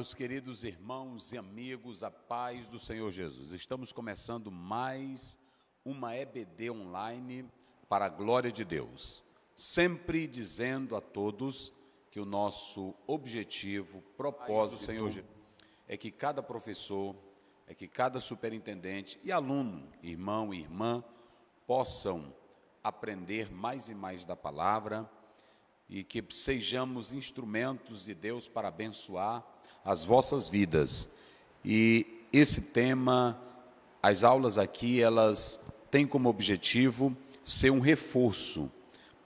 Meus queridos irmãos e amigos, a paz do Senhor Jesus. Estamos começando mais uma EBD online para a glória de Deus. Sempre dizendo a todos que o nosso objetivo, propósito, Senhor Jesus, é que cada professor, é que cada superintendente e aluno, irmão e irmã, possam aprender mais e mais da palavra e que sejamos instrumentos de Deus para abençoar as vossas vidas. E esse tema, as aulas aqui, elas têm como objetivo ser um reforço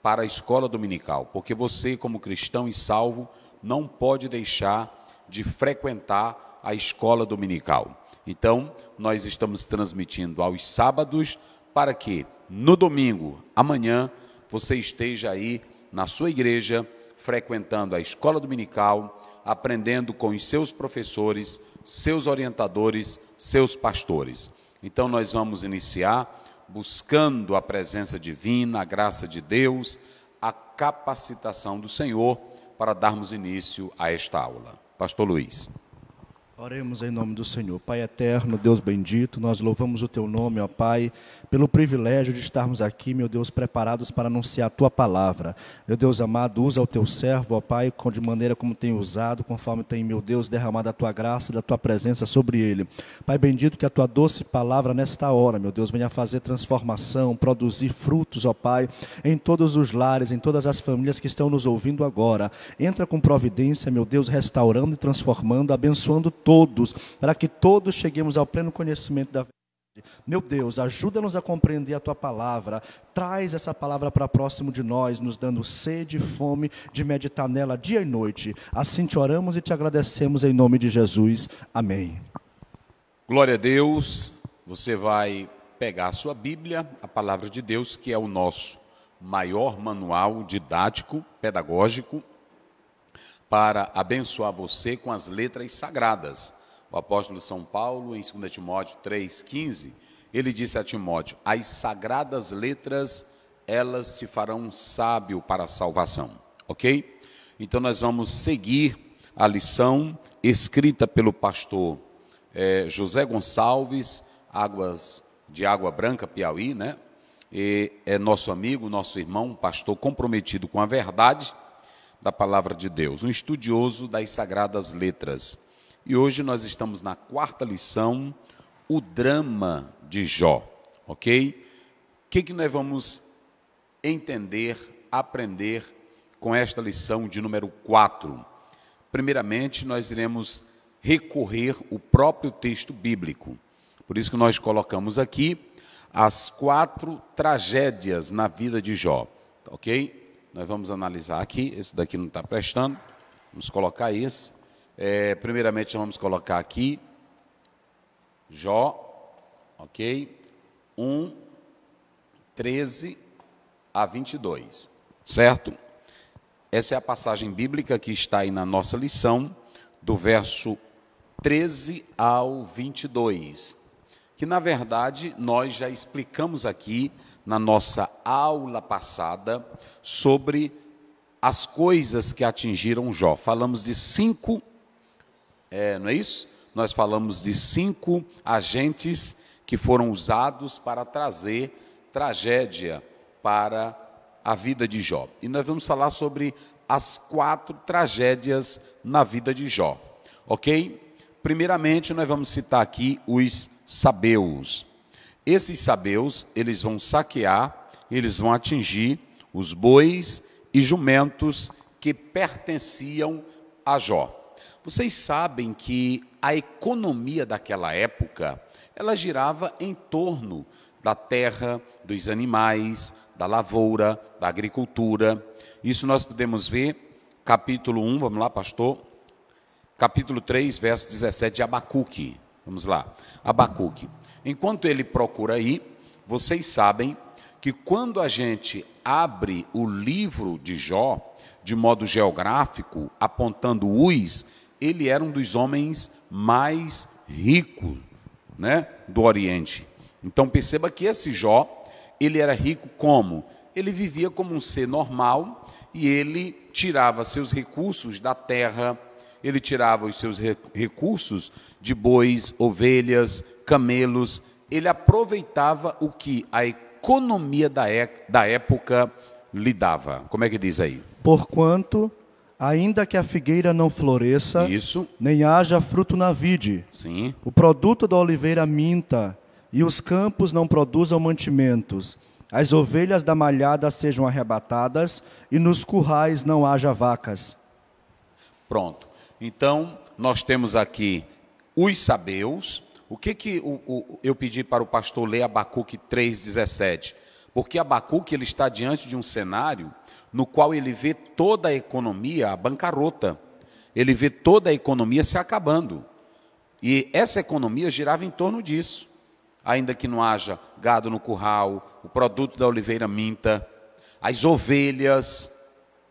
para a escola dominical, porque você, como cristão e salvo, não pode deixar de frequentar a escola dominical. Então, nós estamos transmitindo aos sábados para que no domingo, amanhã, você esteja aí na sua igreja, frequentando a escola dominical, aprendendo com os seus professores, seus orientadores, seus pastores. Então, nós vamos iniciar buscando a presença divina, a graça de Deus, a capacitação do Senhor para darmos início a esta aula. Pastor Luiz. Oremos em nome do Senhor. Pai eterno, Deus bendito, nós louvamos o Teu nome, ó Pai, pelo privilégio de estarmos aqui, meu Deus, preparados para anunciar a Tua palavra. Meu Deus amado, usa o Teu servo, ó Pai, de maneira como tem usado, conforme tem, meu Deus, derramado a Tua graça e da Tua presença sobre ele. Pai bendito, que a Tua doce palavra nesta hora, meu Deus, venha fazer transformação, produzir frutos, ó Pai, em todos os lares, em todas as famílias que estão nos ouvindo agora. Entra com providência, meu Deus, restaurando e transformando, abençoando todos, para que todos cheguemos ao pleno conhecimento da verdade. Meu Deus, ajuda-nos a compreender a Tua palavra, traz essa palavra para próximo de nós, nos dando sede e fome de meditar nela dia e noite. Assim te oramos e te agradecemos em nome de Jesus. Amém. Glória a Deus. Você vai pegar a sua Bíblia, a palavra de Deus, que é o nosso maior manual didático, pedagógico, para abençoar você com as letras sagradas. O apóstolo São Paulo, em 2 Timóteo 3,15, ele disse a Timóteo: as sagradas letras, elas te farão sábio para a salvação. Ok? Então nós vamos seguir a lição escrita pelo pastor José Gonçalves, de Água Branca, Piauí, né? E é nosso amigo, nosso irmão, um pastor comprometido com a verdade da palavra de Deus, um estudioso das sagradas letras. E hoje nós estamos na quarta lição, o drama de Jó, ok? O que nós vamos entender, aprender com esta lição de número 4? Primeiramente, nós iremos recorrer ao próprio texto bíblico. Por isso que nós colocamos aqui as 4 tragédias na vida de Jó, ok? Nós vamos analisar aqui, esse daqui não está prestando, vamos colocar esse. Primeiramente, vamos colocar aqui, Jó, ok? 1, 13 a 22, certo? Essa é a passagem bíblica que está aí na nossa lição, do verso 13 ao 22, que na verdade nós já explicamos aqui na nossa aula passada sobre as coisas que atingiram Jó. Falamos de 5, não é isso? Nós falamos de 5 agentes que foram usados para trazer tragédia para a vida de Jó. E nós vamos falar sobre as 4 tragédias na vida de Jó, ok? Primeiramente, nós vamos citar aqui os sabeus. Esses sabeus, eles vão saquear, eles vão atingir os bois e jumentos que pertenciam a Jó. Vocês sabem que a economia daquela época, ela girava em torno da terra, dos animais, da lavoura, da agricultura. Isso nós podemos ver, capítulo 1, vamos lá, pastor? Capítulo 3, verso 17 de Abacuque. Vamos lá, Abacuque. Enquanto ele procura aí, vocês sabem que quando a gente abre o livro de Jó, de modo geográfico, apontando Uz, ele era um dos homens mais ricos, né, do Oriente. Então perceba que esse Jó, ele era rico como? Ele vivia como um ser normal e ele tirava seus recursos da terra ele tirava os seus recursos de bois, ovelhas, camelos, ele aproveitava o que a economia da época lhe dava. Como é que diz aí? Porquanto, ainda que a figueira não floresça, Isso. nem haja fruto na vide, Sim. o produto da oliveira minta, e os campos não produzam mantimentos, as ovelhas da malhada sejam arrebatadas, e nos currais não haja vacas. Pronto. Então, nós temos aqui os sabeus. O que eu pedi para o pastor ler Abacuque 3,17? Porque Abacuque ele está diante de um cenário no qual ele vê toda a economia, a bancarrota. Ele vê toda a economia se acabando. E essa economia girava em torno disso. Ainda que não haja gado no curral, o produto da oliveira minta, as ovelhas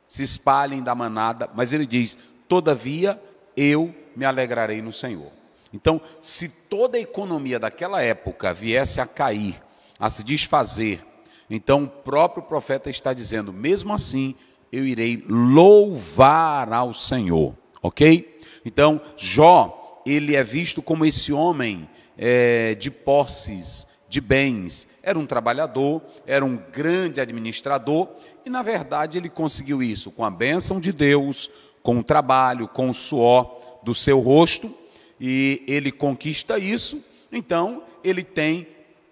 se espalhem da manada, mas ele diz, todavia eu me alegrarei no Senhor. Então, se toda a economia daquela época viesse a cair, a se desfazer, então o próprio profeta está dizendo, mesmo assim, eu irei louvar ao Senhor, ok? Então, Jó, ele é visto como esse homem de posses, de bens, era um trabalhador, era um grande administrador, e na verdade ele conseguiu isso com a bênção de Deus, com o trabalho, com o suor do seu rosto, e ele conquista isso, então ele tem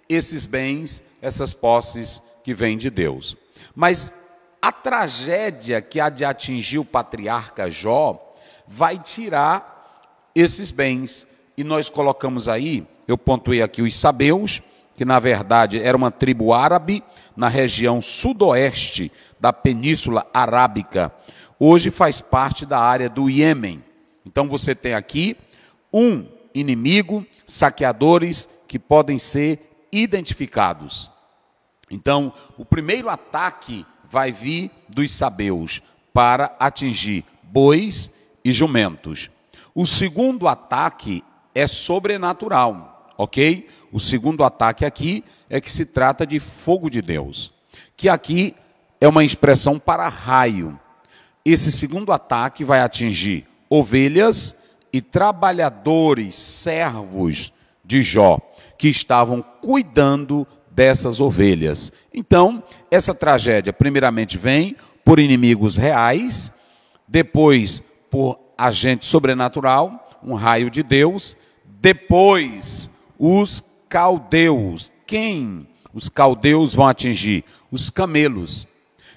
esses bens, essas posses que vêm de Deus. Mas a tragédia que há de atingir o patriarca Jó vai tirar esses bens. E nós colocamos aí, eu pontuei aqui os sabeus, que na verdade era uma tribo árabe na região sudoeste da Península Arábica. Hoje faz parte da área do Iêmen. Então você tem aqui um inimigo, saqueadores que podem ser identificados. Então, o primeiro ataque vai vir dos sabeus para atingir bois e jumentos. O segundo ataque é sobrenatural, ok? O segundo ataque aqui é que se trata de fogo de Deus, que aqui é uma expressão para raio. Esse segundo ataque vai atingir ovelhas e trabalhadores, servos de Jó, que estavam cuidando dessas ovelhas. Então, essa tragédia primeiramente vem por inimigos reais, depois por agente sobrenatural, um raio de Deus, depois os caldeus. Quem os caldeus vão atingir? Os camelos.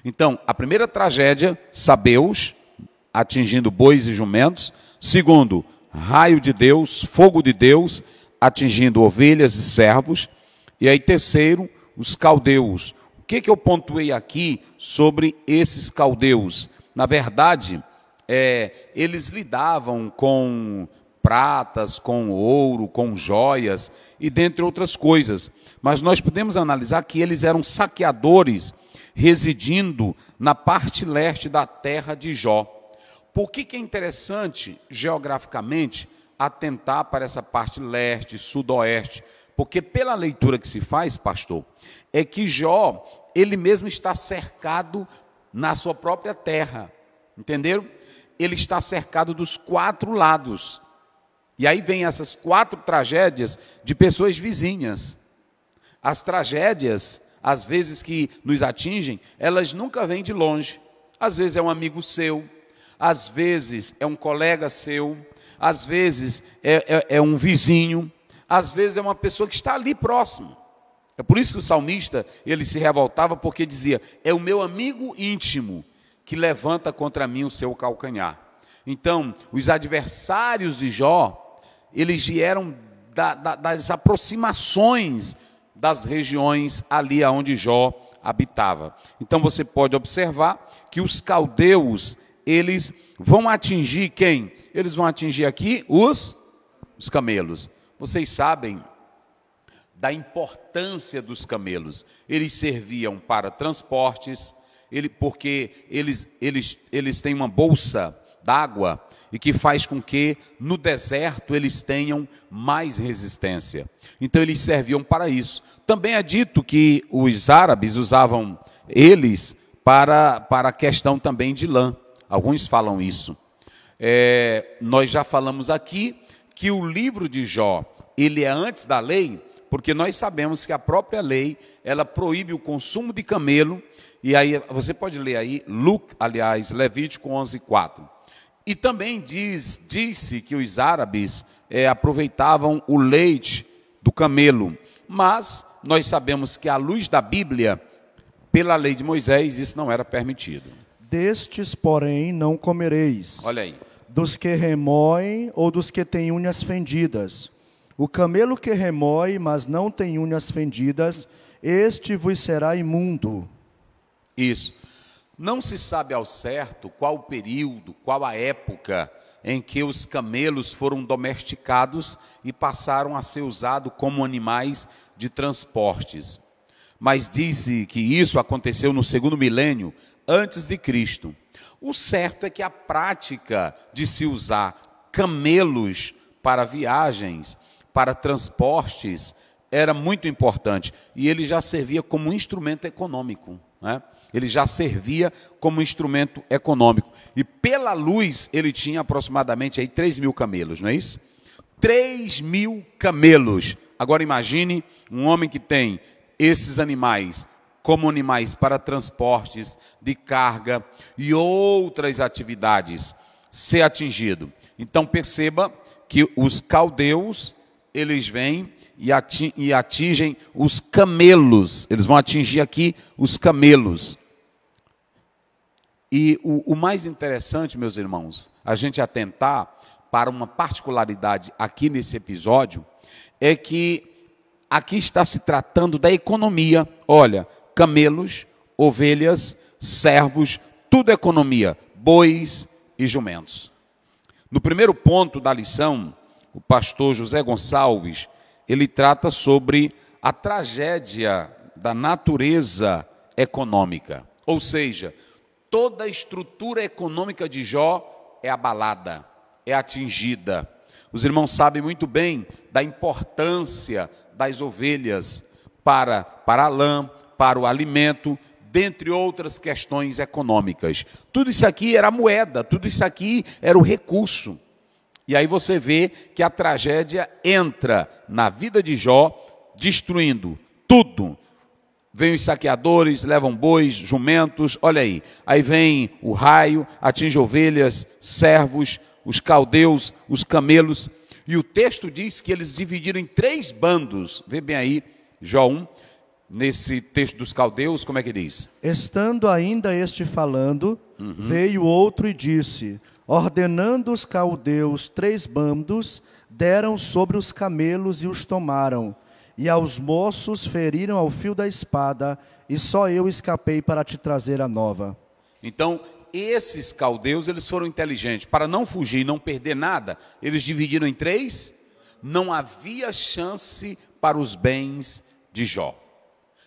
Então, a primeira tragédia, sabeus, atingindo bois e jumentos. Segundo, raio de Deus, fogo de Deus, atingindo ovelhas e servos. E aí, terceiro, os caldeus. O que eu pontuei aqui sobre esses caldeus? Na verdade, eles lidavam com pratas, com ouro, com joias e dentre outras coisas. Mas nós podemos analisar que eles eram saqueadores residindo na parte leste da terra de Jó. Por que é interessante, geograficamente, atentar para essa parte leste, sudoeste? Porque pela leitura que se faz, pastor, é que Jó, ele mesmo está cercado na sua própria terra. Entenderam? Ele está cercado dos quatro lados. E aí vem essas quatro tragédias de pessoas vizinhas. As tragédias, às vezes que nos atingem, elas nunca vêm de longe. Às vezes é um amigo seu, às vezes é um colega seu, às vezes é um vizinho, às vezes é uma pessoa que está ali próximo. É por isso que o salmista, ele se revoltava, porque dizia, é o meu amigo íntimo que levanta contra mim o seu calcanhar. Então, os adversários de Jó, eles vieram das aproximações das regiões ali onde Jó habitava. Então, você pode observar que os caldeus, eles vão atingir quem? Eles vão atingir aqui os camelos. Vocês sabem da importância dos camelos. Eles serviam para transportes, porque eles têm uma bolsa d'água e que faz com que no deserto eles tenham mais resistência. Então eles serviam para isso. Também é dito que os árabes usavam eles para a questão também de lã. Alguns falam isso. Nós já falamos aqui que o livro de Jó, ele é antes da lei, porque nós sabemos que a própria lei, ela proíbe o consumo de camelo, e aí você pode ler aí, Levítico 11:4. E também disse que os árabes aproveitavam o leite do camelo, mas nós sabemos que à luz da Bíblia, pela lei de Moisés, isso não era permitido. Destes, porém, não comereis. Olha aí. Dos que remoem ou dos que têm unhas fendidas. O camelo que remói, mas não tem unhas fendidas, este vos será imundo. Isso. Não se sabe ao certo qual o período, qual a época em que os camelos foram domesticados e passaram a ser usados como animais de transportes. Mas diz-se que isso aconteceu no segundo milênio antes de Cristo. O certo é que a prática de se usar camelos para viagens, para transportes, era muito importante. E ele já servia como um instrumento econômico, né? Ele já servia como instrumento econômico. E pela luz, ele tinha aproximadamente aí 3.000 camelos, não é isso? 3.000 camelos. Agora imagine um homem que tem esses animais como animais para transportes de carga e outras atividades ser atingido. Então perceba que os caldeus, eles vêm e atingem os camelos. Eles vão atingir aqui os camelos. E o mais interessante, meus irmãos, a gente atentar para uma particularidade aqui nesse episódio, é que aqui está se tratando da economia. Olha, camelos, ovelhas, servos, tudo é economia, bois e jumentos. No primeiro ponto da lição, o pastor José Gonçalves, ele trata sobre a tragédia da natureza econômica. Ou seja, toda a estrutura econômica de Jó é abalada, é atingida. Os irmãos sabem muito bem da importância das ovelhas para a lã, para o alimento, dentre outras questões econômicas. Tudo isso aqui era moeda, tudo isso aqui era o recurso. E aí você vê que a tragédia entra na vida de Jó, destruindo tudo. Vêm os saqueadores, levam bois, jumentos, olha aí. Aí vem o raio, atinge ovelhas, servos, os caldeus, os camelos. E o texto diz que eles dividiram em 3 bandos. Vê bem aí, Jó 1, nesse texto dos caldeus, como é que diz? Estando ainda este falando, veio outro e disse: ordenando os caldeus 3 bandos, deram sobre os camelos e os tomaram. E aos moços feriram ao fio da espada, e só eu escapei para te trazer a nova. Então, esses caldeus, eles foram inteligentes. Para não fugir e não perder nada, eles dividiram em 3. Não havia chance para os bens de Jó.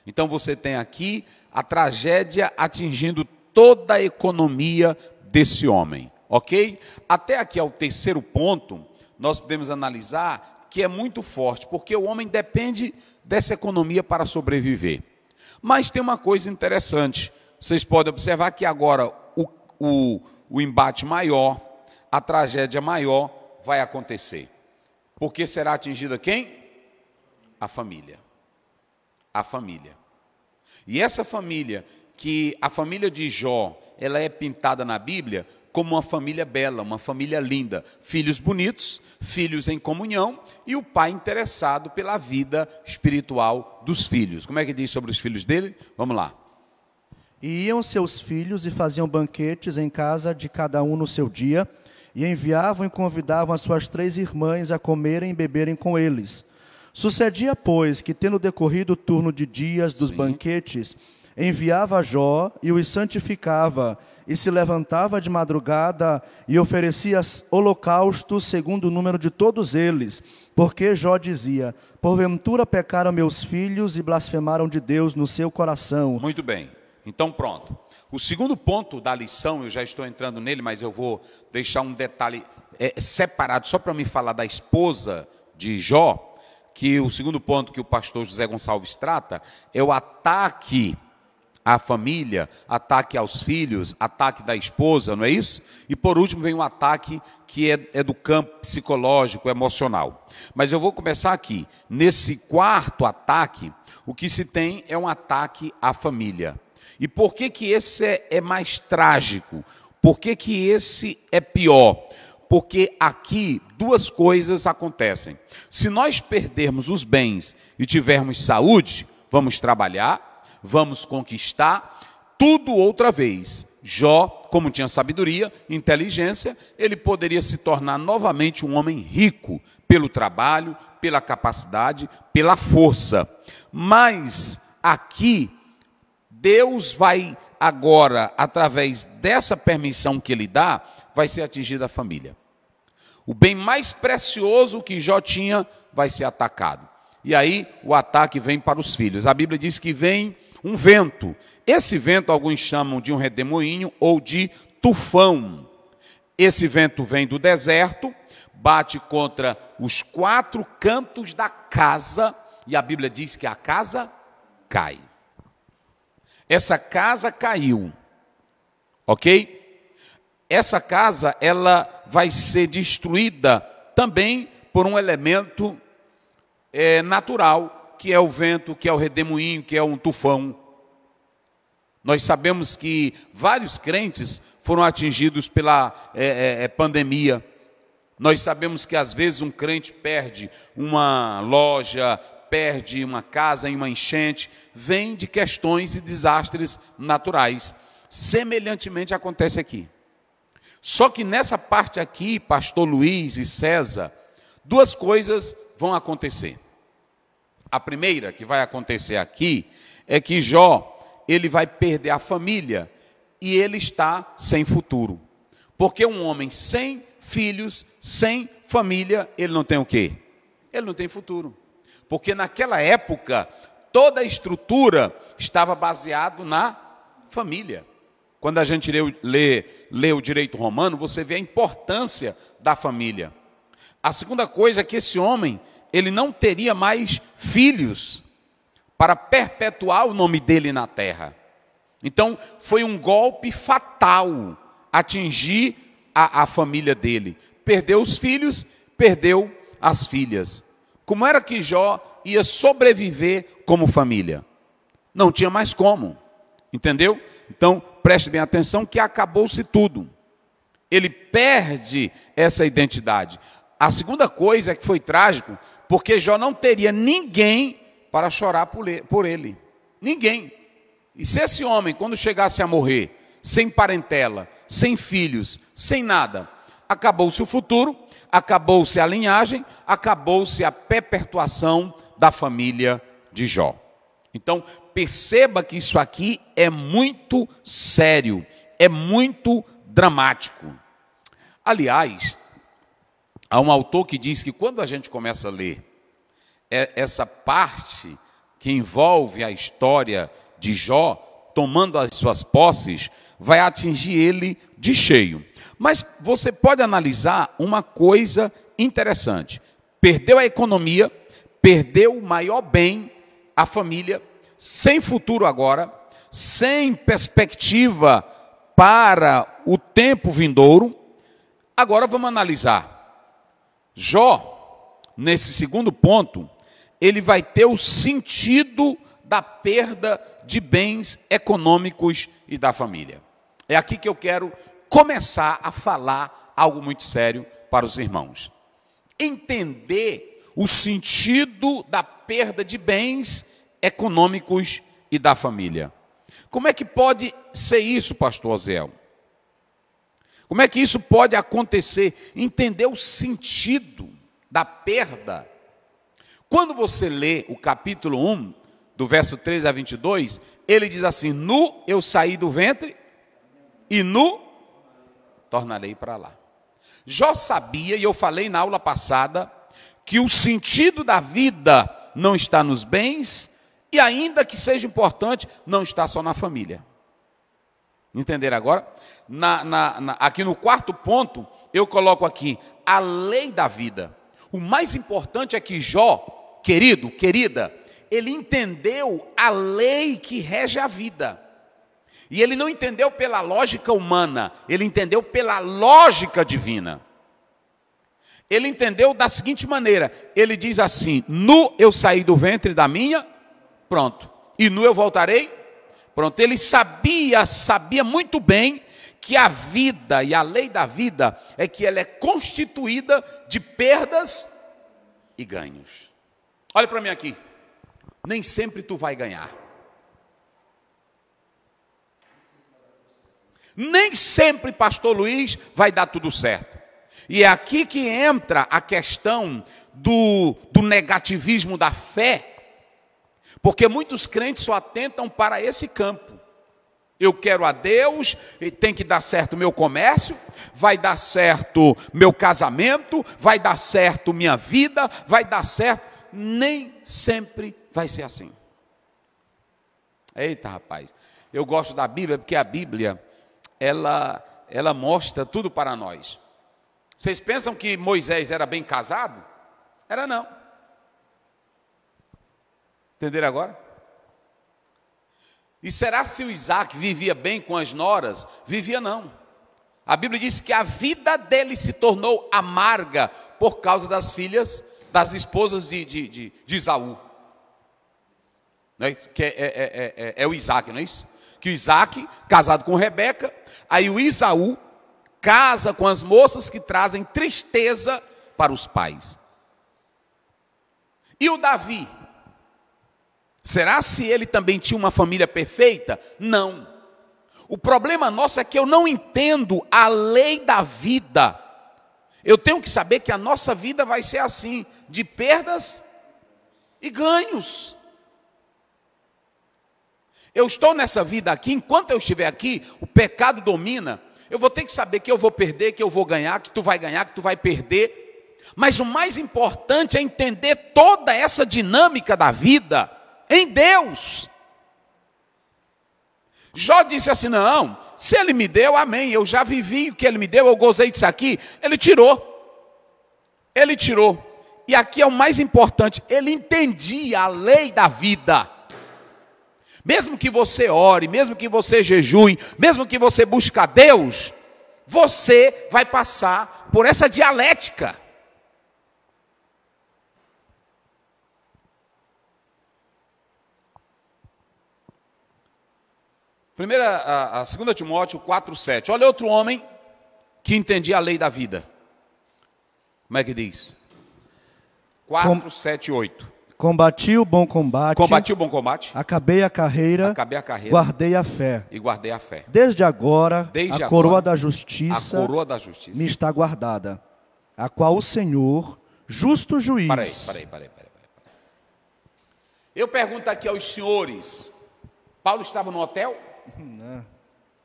Então, você tem aqui a tragédia atingindo toda a economia desse homem. Ok? Até aqui ao terceiro ponto, nós podemos analisar que é muito forte, porque o homem depende dessa economia para sobreviver. Mas tem uma coisa interessante, vocês podem observar que agora o embate maior, a tragédia maior vai acontecer. Porque será atingida quem? A família. A família. E essa família, que a família de Jó, ela é pintada na Bíblia como uma família bela, uma família linda, filhos bonitos, filhos em comunhão e o pai interessado pela vida espiritual dos filhos. Como é que diz sobre os filhos dele? Vamos lá. E iam seus filhos e faziam banquetes em casa de cada um no seu dia, e enviavam e convidavam as suas 3 irmãs a comerem e beberem com eles. Sucedia, pois, que tendo decorrido o turno de dias dos banquetes, enviava a Jó e os santificava, e se levantava de madrugada e oferecia holocaustos segundo o número de todos eles, porque Jó dizia: porventura pecaram meus filhos e blasfemaram de Deus no seu coração. Muito bem, então pronto. O segundo ponto da lição, eu já estou entrando nele, mas eu vou deixar um detalhe separado, só para me falar da esposa de Jó, que o segundo ponto que o pastor José Gonçalves trata é o ataque à família, ataque aos filhos, ataque da esposa, não é isso? E por último vem um ataque que é do campo psicológico, emocional. Mas eu vou começar aqui. Nesse quarto ataque, o que se tem é um ataque à família. E por que que esse é mais trágico? Por que que esse é pior? Porque aqui duas coisas acontecem. Se nós perdermos os bens e tivermos saúde, vamos trabalhar, vamos conquistar tudo outra vez. Jó, como tinha sabedoria, inteligência, ele poderia se tornar novamente um homem rico pelo trabalho, pela capacidade, pela força. Mas aqui, Deus vai agora, através dessa permissão que ele dá, vai ser atingida a família. O bem mais precioso que Jó tinha vai ser atacado. E aí o ataque vem para os filhos. A Bíblia diz que vem um vento. Esse vento alguns chamam de um redemoinho ou de tufão. Esse vento vem do deserto, bate contra os 4 cantos da casa, e a Bíblia diz que a casa cai. Essa casa caiu, ok? Essa casa, ela vai ser destruída também por um elemento natural, que é o vento, que é o redemoinho, que é um tufão. Nós sabemos que vários crentes foram atingidos pela pandemia. Nós sabemos que às vezes um crente perde uma loja, perde uma casa em uma enchente, vem de questões e desastres naturais. Semelhantemente acontece aqui. Só que nessa parte aqui, pastor Luiz e César, duas coisas vão acontecer. A primeira que vai acontecer aqui é que Jó, ele vai perder a família e ele está sem futuro. Porque um homem sem filhos, sem família, ele não tem o quê? Ele não tem futuro. Porque naquela época, toda a estrutura estava baseada na família. Quando a gente lê o direito romano, você vê a importância da família. A segunda coisa é que esse homem, ele não teria mais filhos para perpetuar o nome dele na terra. Então, foi um golpe fatal atingir a família dele. Perdeu os filhos, perdeu as filhas. Como era que Jó ia sobreviver como família? Não tinha mais como. Entendeu? Então, preste bem atenção que acabou-se tudo. Ele perde essa identidade. A segunda coisa é que foi trágico, porque Jó não teria ninguém para chorar por ele. Ninguém. E se esse homem, quando chegasse a morrer, sem parentela, sem filhos, sem nada, acabou-se o futuro, acabou-se a linhagem, acabou-se a perpetuação da família de Jó. Então, perceba que isso aqui é muito sério, é muito dramático. Aliás, há um autor que diz que quando a gente começa a ler essa parte que envolve a história de Jó, tomando as suas posses, vai atingir ele de cheio. Mas você pode analisar uma coisa interessante. Perdeu a economia, perdeu o maior bem, a família, sem futuro agora, sem perspectiva para o tempo vindouro. Agora vamos analisar. Jó, nesse segundo ponto, ele vai ter o sentido da perda de bens econômicos e da família. É aqui que eu quero começar a falar algo muito sério para os irmãos. Entender o sentido da perda de bens econômicos e da família. Como é que pode ser isso, pastor Oziel? Como é que isso pode acontecer? Entender o sentido da perda. Quando você lê o capítulo 1, do verso 13 a 22, ele diz assim: nu eu saí do ventre e nu tornarei para lá. Jó sabia, e eu falei na aula passada, que o sentido da vida não está nos bens, e ainda que seja importante, não está só na família. Entenderam agora? Aqui no quarto ponto, eu coloco aqui a lei da vida. O mais importante é que Jó, querido, querida, ele entendeu a lei que rege a vida. E ele não entendeu pela lógica humana, ele entendeu pela lógica divina. Ele entendeu da seguinte maneira, ele diz assim: nu eu saí do ventre da minha, pronto, e nu eu voltarei, pronto. Ele sabia muito bem que a vida e a lei da vida é que ela é constituída de perdas e ganhos. Olha para mim aqui, nem sempre tu vai ganhar. Nem sempre, pastor Luiz, vai dar tudo certo. E é aqui que entra a questão do negativismo da fé, porque muitos crentes só atentam para esse campo. Eu quero a Deus, e tem que dar certo meu comércio, vai dar certo meu casamento, vai dar certo minha vida, vai dar certo. Nem sempre vai ser assim. Eita, rapaz, eu gosto da Bíblia porque a Bíblia, ela mostra tudo para nós. Vocês pensam que Moisés era bem casado? Era não. Entenderam agora? E será se o Isaac vivia bem com as noras? Vivia não. A Bíblia diz que a vida dele se tornou amarga por causa das filhas, das esposas de Esaú. Não é? Que é o Isaac, não é isso? Que o Isaac, casado com Rebeca, aí o Esaú casa com as moças que trazem tristeza para os pais. E o Davi? Será se ele também tinha uma família perfeita? Não. O problema nosso é que eu não entendo a lei da vida. Eu tenho que saber que a nossa vida vai ser assim, de perdas e ganhos. Eu estou nessa vida aqui, enquanto eu estiver aqui, o pecado domina. Eu vou ter que saber que eu vou perder, que eu vou ganhar, que tu vai ganhar, que tu vai perder. Mas o mais importante é entender toda essa dinâmica da vida em Deus. Jó disse assim: não, se ele me deu, amém, eu já vivi o que ele me deu, eu gozei disso aqui. Ele tirou. Ele tirou. E aqui é o mais importante, ele entendia a lei da vida. Mesmo que você ore, mesmo que você jejue, mesmo que você busque a Deus, você vai passar por essa dialética. A 2 Timóteo 4,7. Olha outro homem que entendia a lei da vida. Como é que diz? 4, 7, 8. Combati o bom combate. Combati o bom combate. Acabei a carreira. Acabei a carreira. Guardei a fé. E guardei a fé. Desde agora, a coroa da justiça. A coroa da justiça me está guardada, a qual o Senhor, justo juiz. Peraí. Eu pergunto aqui aos senhores: Paulo estava no hotel? Não.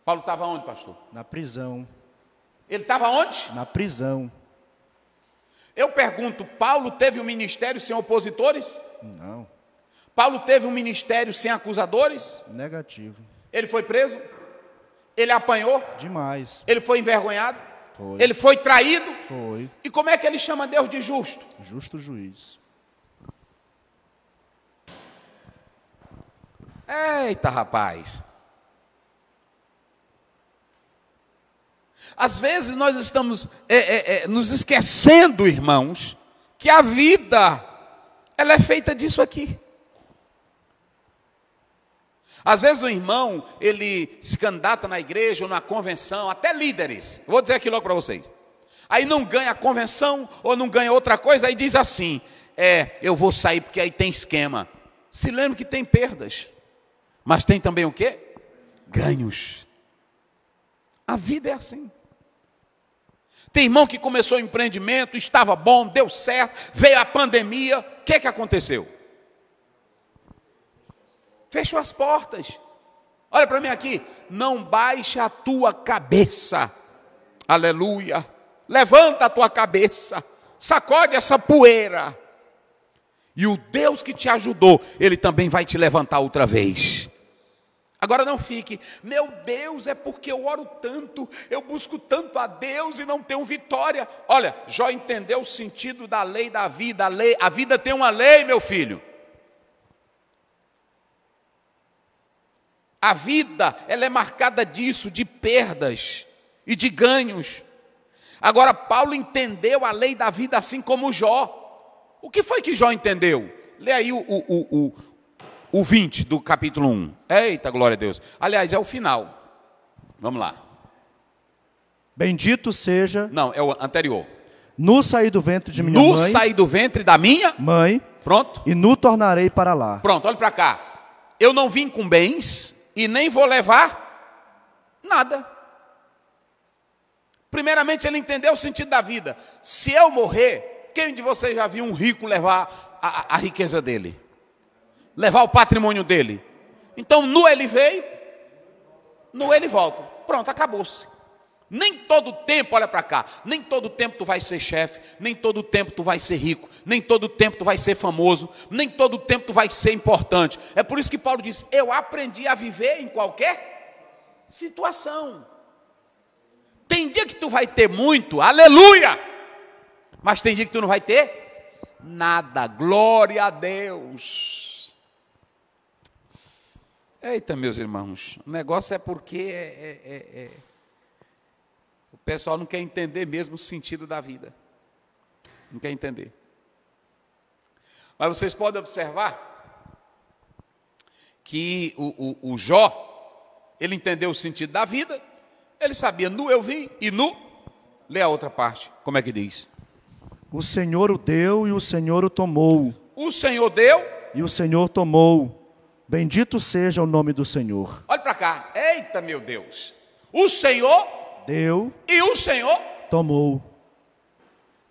Paulo estava onde, pastor? Na prisão. Ele estava onde? Na prisão. Eu pergunto: Paulo teve um ministério sem opositores? Não. Paulo teve um ministério sem acusadores? Negativo. Ele foi preso? Ele apanhou? Demais. Ele foi envergonhado? Foi. Ele foi traído? Foi. E como é que ele chama Deus de justo? Justo juiz. Eita, rapaz. Às vezes nós estamos nos esquecendo, irmãos, que a vida, ela é feita disso aqui. Às vezes o irmão, ele se candidata na igreja ou na convenção, até líderes. Eu vou dizer aqui logo para vocês. Aí não ganha a convenção ou não ganha outra coisa, aí diz assim: eu vou sair porque aí tem esquema. Se lembre que tem perdas, mas tem também o quê? Ganhos. A vida é assim. Tem irmão que começou o empreendimento, estava bom, deu certo, veio a pandemia, o que aconteceu? Fechou as portas. Olha para mim aqui, não baixa a tua cabeça, aleluia, levanta a tua cabeça, sacode essa poeira, e o Deus que te ajudou, Ele também vai te levantar outra vez. Agora não fique: meu Deus, é porque eu oro tanto, eu busco tanto a Deus e não tenho vitória. Olha, Jó entendeu o sentido da lei da vida. A vida tem uma lei, meu filho. A vida, ela é marcada disso, de perdas e de ganhos. Agora, Paulo entendeu a lei da vida assim como Jó. O que foi que Jó entendeu? Lê aí o 20 do capítulo 1. Eita, glória a Deus. Aliás, é o final. Vamos lá. Bendito seja... Não, é o anterior. Nu saí do ventre de minha mãe. Nu saí do ventre da minha... Mãe. Pronto. E nu tornarei para lá. Pronto, olha para cá. Eu não vim com bens e nem vou levar nada. Primeiramente, ele entendeu o sentido da vida. Se eu morrer, quem de vocês já viu um rico levar a riqueza dele? Levar o patrimônio dele? Então, nu ele veio, nu ele volta. Pronto, acabou-se. Nem todo tempo, olha para cá, nem todo tempo tu vai ser chefe, nem todo tempo tu vai ser rico, nem todo tempo tu vai ser famoso, nem todo tempo tu vai ser importante. É por isso que Paulo diz, eu aprendi a viver em qualquer situação. Tem dia que tu vai ter muito, aleluia, mas tem dia que tu não vai ter nada, glória a Deus. Eita, meus irmãos, o negócio é porque o pessoal não quer entender mesmo o sentido da vida. Não quer entender. Mas vocês podem observar que o Jó, ele entendeu o sentido da vida, ele sabia, nu eu vim, e nu, lê a outra parte, como é que diz? O Senhor o deu e o Senhor o tomou. O Senhor deu. E o Senhor tomou. Bendito seja o nome do Senhor. Olha para cá, eita meu Deus. O Senhor deu e o Senhor tomou.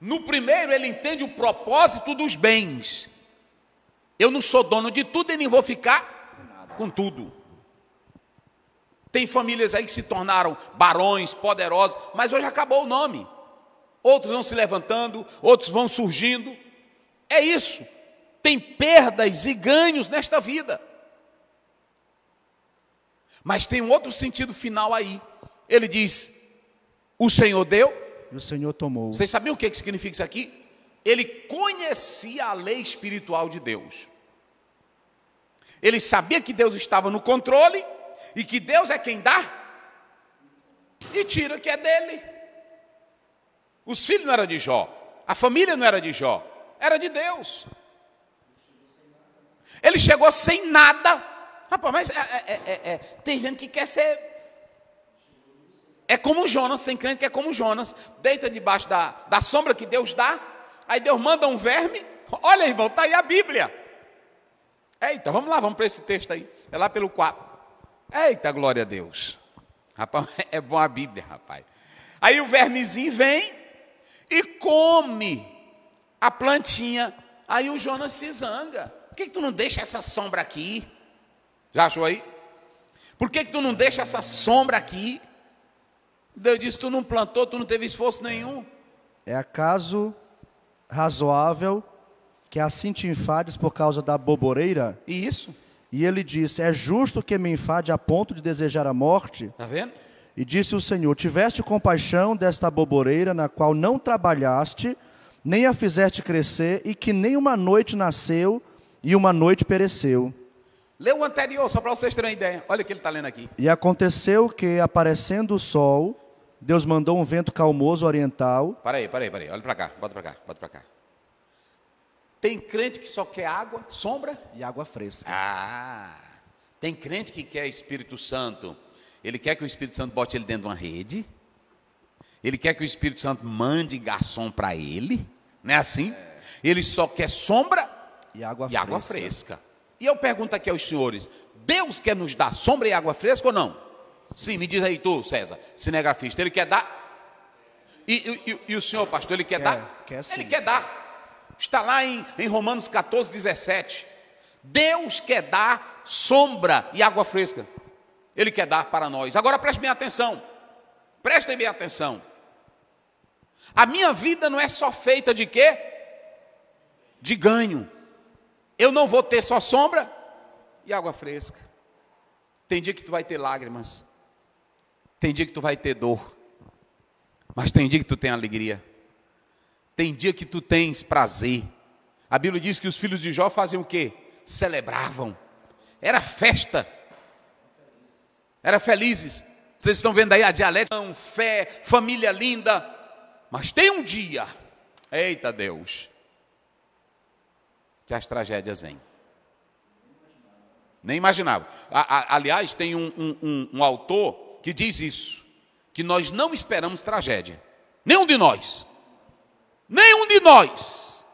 No primeiro ele entende o propósito dos bens. Eu não sou dono de tudo e nem vou ficar com tudo. Tem famílias aí que se tornaram barões, poderosos, mas hoje acabou o nome. Outros vão se levantando, outros vão surgindo. É isso. Tem perdas e ganhos nesta vida. Mas tem um outro sentido final aí. Ele diz, o Senhor deu. E o Senhor tomou. Vocês sabiam o que significa isso aqui? Ele conhecia a lei espiritual de Deus. Ele sabia que Deus estava no controle e que Deus é quem dá e tira, que é dele. Os filhos não eram de Jó, a família não era de Jó, era de Deus. Ele chegou sem nada. Rapaz, mas tem gente que quer ser... É como Jonas, tem crente que é como Jonas. Deita debaixo da sombra que Deus dá, aí Deus manda um verme. Olha, irmão, está aí a Bíblia. Eita, vamos lá, vamos para esse texto aí. É lá pelo 4. Eita, glória a Deus. Rapaz, é bom a Bíblia, rapaz. Aí o vermezinho vem e come a plantinha. Aí o Jonas se zanga. Por que tu não deixa essa sombra aqui? Já achou aí? Por que tu não deixa essa sombra aqui? Deus disse, tu não plantou, tu não teve esforço nenhum. É acaso razoável que assim te enfades por causa da boboreira? Isso. E ele disse, é justo que me enfade a ponto de desejar a morte? Está vendo? E disse o Senhor, tiveste compaixão desta boboreira, na qual não trabalhaste, nem a fizeste crescer, e que nem uma noite nasceu, e uma noite pereceu. Lê o anterior, só para vocês terem uma ideia. Olha o que ele está lendo aqui. E aconteceu que, aparecendo o sol, Deus mandou um vento calmoso oriental. Peraí. Olha para cá, bota para cá. Tem crente que só quer água, sombra e água fresca. Tem crente que quer Espírito Santo. Ele quer que o Espírito Santo bote ele dentro de uma rede. Ele quer que o Espírito Santo mande garçom para ele. Não é assim? Ele só quer sombra e água fresca. E eu pergunto aqui aos senhores, Deus quer nos dar sombra e água fresca ou não? Sim, me diz aí tu, César, cinegrafista, ele quer dar? E o senhor, pastor, ele quer dar? Quer sim. Ele quer dar. Está lá em Romanos 14, 17. Deus quer dar sombra e água fresca. Ele quer dar para nós. Agora prestem bem atenção. Prestem bem atenção. A minha vida não é só feita de quê? De ganho. Eu não vou ter só sombra e água fresca. Tem dia que tu vai ter lágrimas. Tem dia que tu vai ter dor. Mas tem dia que tu tem alegria. Tem dia que tu tens prazer. A Bíblia diz que os filhos de Jó faziam o quê? Celebravam. Era festa. Eram felizes. Vocês estão vendo aí a dialética, fé, família linda. Mas tem um dia, eita Deus, que as tragédias vêm. Nem imaginava. Aliás, tem um autor que diz isso, que nós não esperamos tragédia. Nenhum de nós. Nenhum de nós.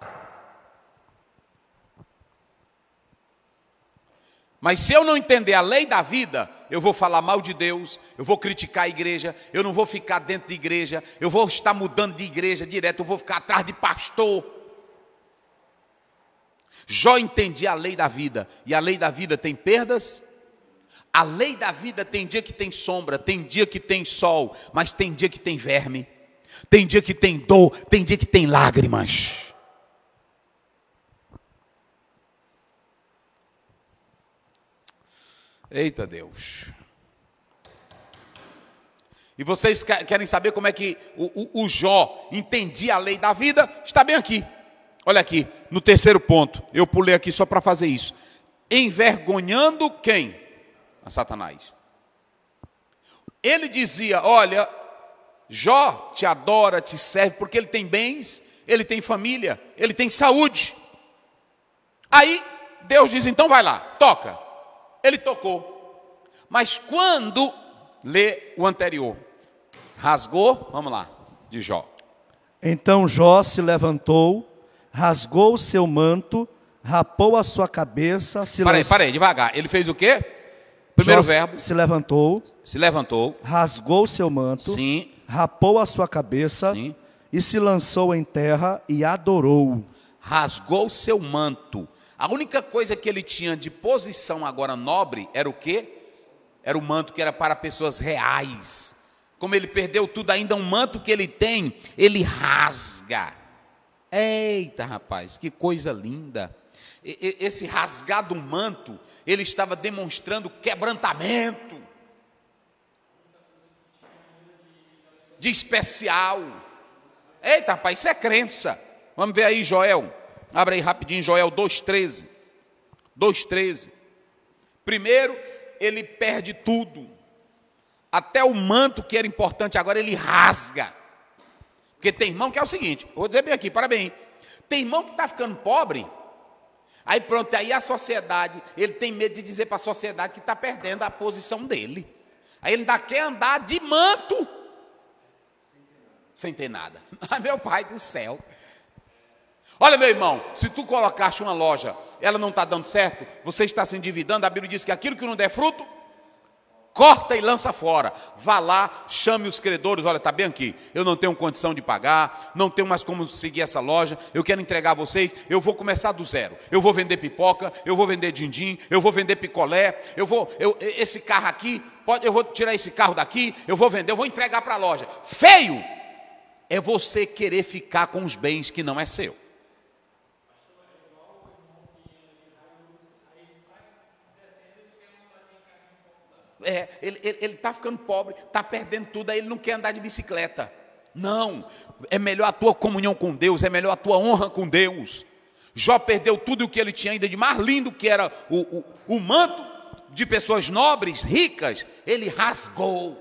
Mas se eu não entender a lei da vida, eu vou falar mal de Deus, eu vou criticar a igreja, eu não vou ficar dentro de igreja, eu vou estar mudando de igreja direto, eu vou ficar atrás de pastor. Jó entendia a lei da vida, e a lei da vida tem perdas. A lei da vida tem dia que tem sombra, tem dia que tem sol, mas tem dia que tem verme, tem dia que tem dor, tem dia que tem lágrimas. Eita Deus. E vocês querem saber como é que o Jó entendia a lei da vida? Está bem aqui. Olha aqui, no terceiro ponto. Eu pulei aqui só para fazer isso. Envergonhando quem? A Satanás. Ele dizia, olha, Jó te adora, te serve, porque ele tem bens, ele tem família, ele tem saúde. Aí, Deus diz, então vai lá, toca. Ele tocou. Mas quando, lê o anterior, rasgou, vamos lá, de Jó. Então Jó se levantou, rasgou o seu manto, rapou a sua cabeça, Parei, devagar. Ele fez o quê? Primeiro Jó verbo. Se levantou, rasgou o seu manto, sim, rapou a sua cabeça, sim, e se lançou em terra e adorou. Rasgou o seu manto. A única coisa que ele tinha de posição agora nobre era o quê? Era o manto que era para pessoas reais. Como ele perdeu tudo, ainda um manto que ele tem, ele rasga. Eita, rapaz, que coisa linda. Esse rasgado manto, ele estava demonstrando quebrantamento. De especial. Eita, rapaz, isso é crença. Vamos ver aí, Joel. Abre aí rapidinho, Joel 2,13. 2,13. Primeiro, ele perde tudo. Até o manto que era importante agora, ele rasga. Porque tem irmão que é o seguinte, vou dizer bem aqui, parabéns. Tem irmão que está ficando pobre. Aí pronto, aí a sociedade, ele tem medo de dizer para a sociedade que está perdendo a posição dele. Aí ele ainda quer andar de manto. Sem ter nada. Ai, meu pai do céu. Olha, meu irmão, se tu colocaste uma loja, ela não está dando certo, você está se endividando, a Bíblia diz que aquilo que não der fruto, corta e lança fora. Vá lá, chame os credores, olha, está bem aqui, eu não tenho condição de pagar, não tenho mais como seguir essa loja, eu quero entregar a vocês, eu vou começar do zero. Eu vou vender pipoca, eu vou vender din-din, eu vou vender picolé, esse carro aqui, eu vou tirar esse carro daqui, eu vou vender, eu vou entregar para a loja. Feio é você querer ficar com os bens que não é seu. Ele está ficando pobre, está perdendo tudo, aí ele não quer andar de bicicleta. Não, é melhor a tua comunhão com Deus, é melhor a tua honra com Deus. Jó perdeu tudo o que ele tinha ainda de mais lindo, que era o manto de pessoas nobres, ricas, ele rasgou.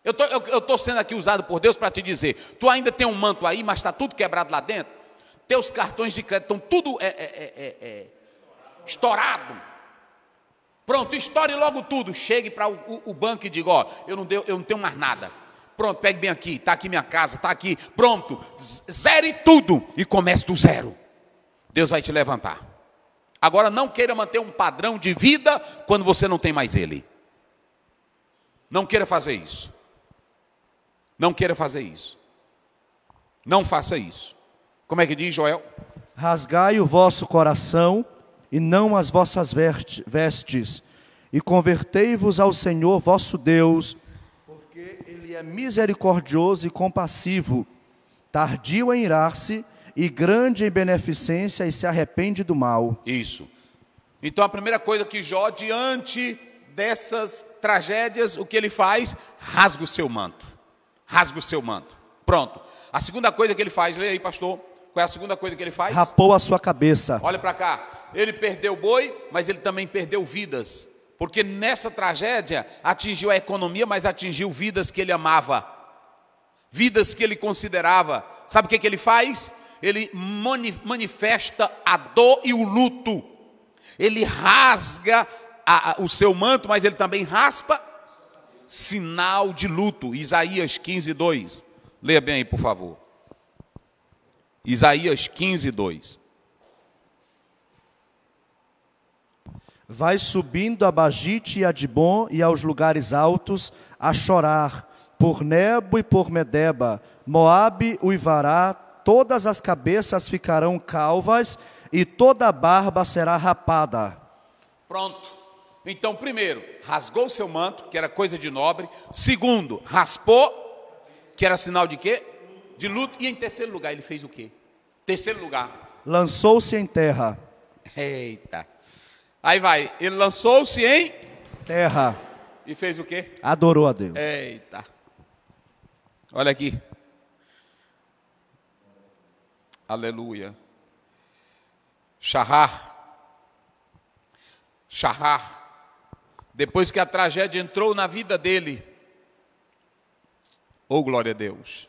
Eu estou sendo aqui usado por Deus para te dizer, tu ainda tem um manto aí, mas está tudo quebrado lá dentro, teus cartões de crédito estão tudo estourado. Pronto, estoure logo tudo. Chegue para o banco e diga, ó, eu não tenho mais nada. Pronto, pegue bem aqui, está aqui minha casa, está aqui. Pronto, zere tudo e comece do zero. Deus vai te levantar. Agora não queira manter um padrão de vida quando você não tem mais ele. Não queira fazer isso. Não queira fazer isso. Não faça isso. Como é que diz, Joel? Rasgai o vosso coração e não as vossas vestes, e convertei-vos ao Senhor vosso Deus, porque Ele é misericordioso e compassivo, tardio em irar-se e grande em beneficência, e se arrepende do mal. Isso. Então a primeira coisa que Jó, diante dessas tragédias, o que ele faz? Rasga o seu manto. Rasga o seu manto. Pronto. A segunda coisa que ele faz, leia aí, pastor. Qual é a segunda coisa que ele faz? Rapou a sua cabeça. Olha para cá. Ele perdeu boi, mas ele também perdeu vidas. Porque nessa tragédia atingiu a economia, mas atingiu vidas que ele amava, vidas que ele considerava. Sabe o que ele faz? Ele manifesta a dor e o luto. Ele rasga o seu manto, mas ele também raspa sinal de luto. Isaías 15:2. Leia bem aí, por favor. Isaías 15:2. Vai subindo a Bagite e a Dibon e aos lugares altos a chorar, por Nebo e por Medeba, Moabe uivará, todas as cabeças ficarão calvas e toda a barba será rapada. Pronto. Então, primeiro, rasgou o seu manto, que era coisa de nobre. Segundo, raspou, que era sinal de quê? De luto. E em terceiro lugar, ele fez o quê? Terceiro lugar. Lançou-se em terra. Eita. Aí vai, ele lançou-se em terra. E fez o quê? Adorou a Deus. Eita. Olha aqui. Aleluia. Shahar. Depois que a tragédia entrou na vida dele. Oh, glória a Deus.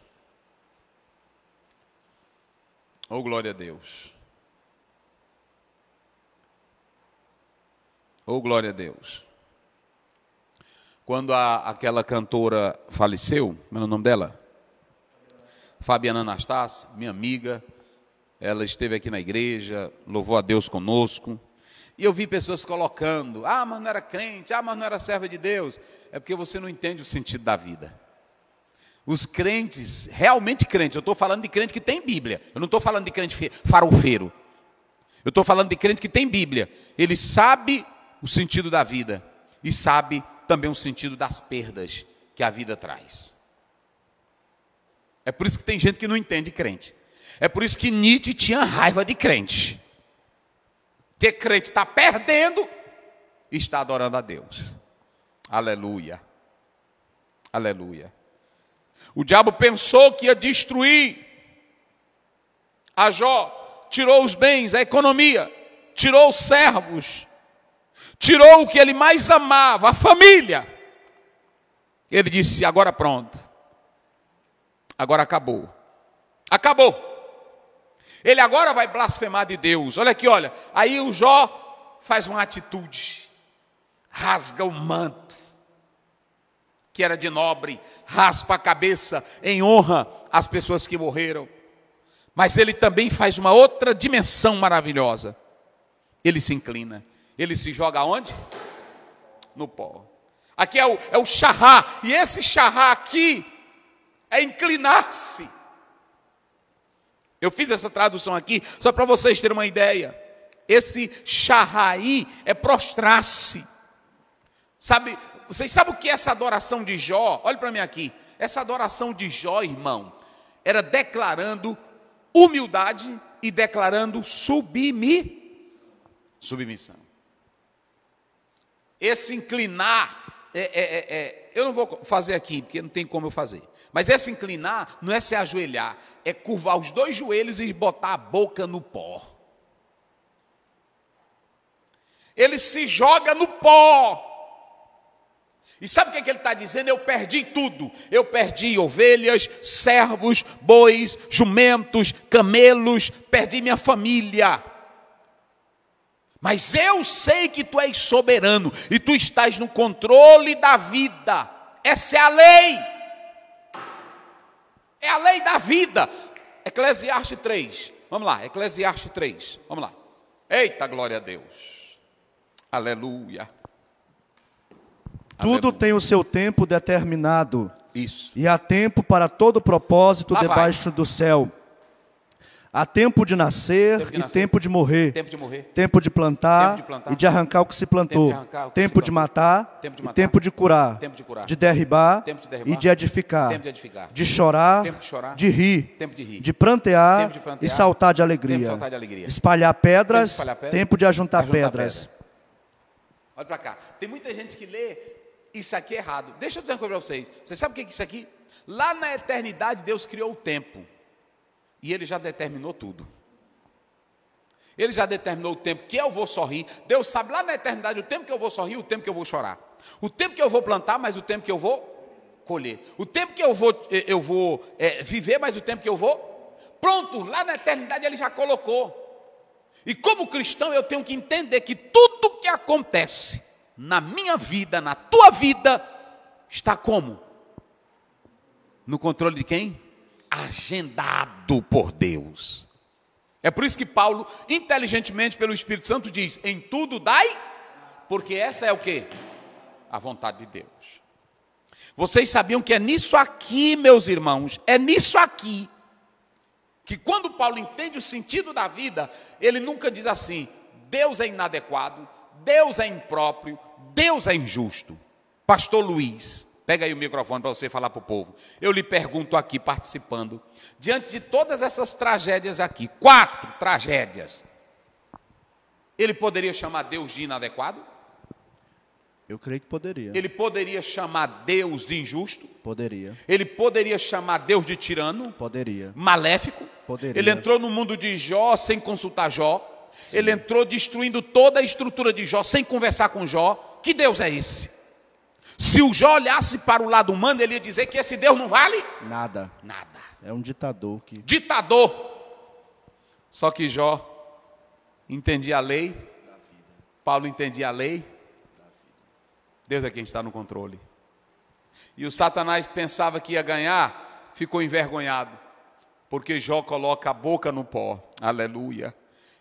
Oh, glória a Deus. Oh, glória a Deus. Quando aquela cantora faleceu, como é o nome dela? Fabiana Anastácio, minha amiga, ela esteve aqui na igreja, louvou a Deus conosco. E eu vi pessoas colocando, mas não era crente, mas não era serva de Deus. É porque você não entende o sentido da vida. Os crentes, realmente crentes, eu estou falando de crente que tem Bíblia. Eu não estou falando de crente farofeiro. Eu estou falando de crente que tem Bíblia. Ele sabe o sentido da vida e sabe também o sentido das perdas que a vida traz. É por isso que tem gente que não entende crente. É por isso que Nietzsche tinha raiva de crente. Porque crente está perdendo e está adorando a Deus. Aleluia. Aleluia. O diabo pensou que ia destruir a Jó, tirou os bens, a economia, tirou os servos, tirou o que ele mais amava, a família. Ele disse, agora pronto. Agora acabou. Acabou. Ele agora vai blasfemar de Deus. Olha aqui, olha. Aí o Jó faz uma atitude. Rasga o manto, que era de nobre. Raspa a cabeça em honra às pessoas que morreram. Mas ele também faz uma outra dimensão maravilhosa. Ele se inclina. Ele se joga aonde? No pó. Aqui é o Shahá. E esse Shahá aqui é inclinar-se. Eu fiz essa tradução aqui só para vocês terem uma ideia. Esse Shahai é prostrar-se. Sabe, vocês sabem o que é essa adoração de Jó? Olha para mim aqui. Essa adoração de Jó, irmão, era declarando humildade e declarando submissão. Esse inclinar, eu não vou fazer aqui, porque não tem como eu fazer. Mas esse inclinar não é se ajoelhar, é curvar os dois joelhos e botar a boca no pó. Ele se joga no pó. E sabe o que ele está dizendo? Eu perdi tudo. Eu perdi ovelhas, servos, bois, jumentos, camelos, perdi minha família. Mas eu sei que tu és soberano e tu estás no controle da vida. Essa é a lei. É a lei da vida. Eclesiastes 3. Vamos lá, Eclesiastes 3. Vamos lá. Eita, glória a Deus. Aleluia. Tudo tem o seu tempo determinado. Isso. E há tempo para todo propósito debaixo do céu. Há tempo de nascer e tempo de morrer. Tempo de plantar e de arrancar o que se plantou. Tempo de matar e tempo de curar. De derribar e de edificar. De chorar, de rir. De prantear e saltar de alegria. Espalhar pedras, tempo de ajuntar pedras. Olha para cá. Tem muita gente que lê isso aqui errado. Deixa eu dizer uma coisa para vocês. Vocês sabem o que é isso aqui? Lá na eternidade Deus criou o tempo. E Ele já determinou tudo. Ele já determinou o tempo que eu vou sorrir. Deus sabe lá na eternidade o tempo que eu vou sorrir, o tempo que eu vou chorar. O tempo que eu vou plantar, mas o tempo que eu vou colher. O tempo que eu vou viver, mas o tempo que eu vou... Pronto, lá na eternidade Ele já colocou. E como cristão eu tenho que entender que tudo que acontece na minha vida, na tua vida, está como? No controle de quem? Agendado por Deus. É por isso que Paulo, inteligentemente pelo Espírito Santo, diz: em tudo dai, porque essa é o quê? A vontade de Deus. Vocês sabiam que é nisso aqui, meus irmãos, é nisso aqui, que quando Paulo entende o sentido da vida, ele nunca diz assim: Deus é inadequado, Deus é impróprio, Deus é injusto. Pastor Luiz, pega aí o microfone para você falar para o povo. Eu lhe pergunto aqui, participando, diante de todas essas tragédias aqui, 4 tragédias, ele poderia chamar Deus de inadequado? Eu creio que poderia. Ele poderia chamar Deus de injusto? Poderia. Ele poderia chamar Deus de tirano? Poderia. Maléfico? Poderia. Ele entrou no mundo de Jó sem consultar Jó. Sim. Ele entrou destruindo toda a estrutura de Jó sem conversar com Jó. Que Deus é esse? Se o Jó olhasse para o lado humano, ele ia dizer que esse Deus não vale nada. Nada. É um ditador que... Ditador. Só que Jó entendia a lei. Paulo entendia a lei. Deus é quem está no controle. E o Satanás pensava que ia ganhar, ficou envergonhado, porque Jó coloca a boca no pó. Aleluia.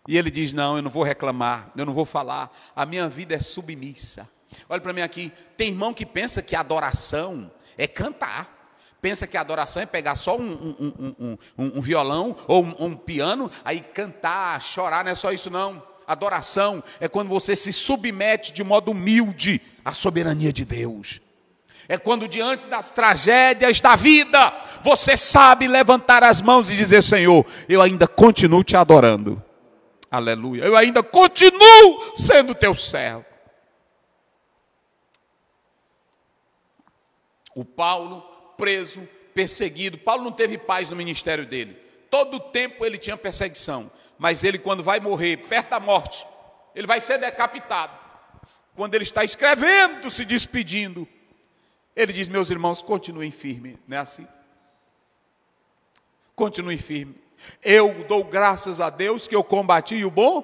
E ele diz: não, eu não vou reclamar, eu não vou falar, a minha vida é submissa. Olha para mim aqui, tem irmão que pensa que adoração é cantar. Pensa que a adoração é pegar só um violão ou um piano, aí cantar, chorar, não é só isso não. Adoração é quando você se submete de modo humilde à soberania de Deus. É quando diante das tragédias da vida, você sabe levantar as mãos e dizer: Senhor, eu ainda continuo te adorando. Aleluia. Eu ainda continuo sendo teu servo. O Paulo, preso, perseguido. Paulo não teve paz no ministério dele. Todo o tempo ele tinha perseguição. Mas ele, quando vai morrer, perto da morte, ele vai ser decapitado. Quando ele está escrevendo, se despedindo, ele diz: meus irmãos, continuem firmes. Não é assim? Continuem firmes. Eu dou graças a Deus que eu combati o bom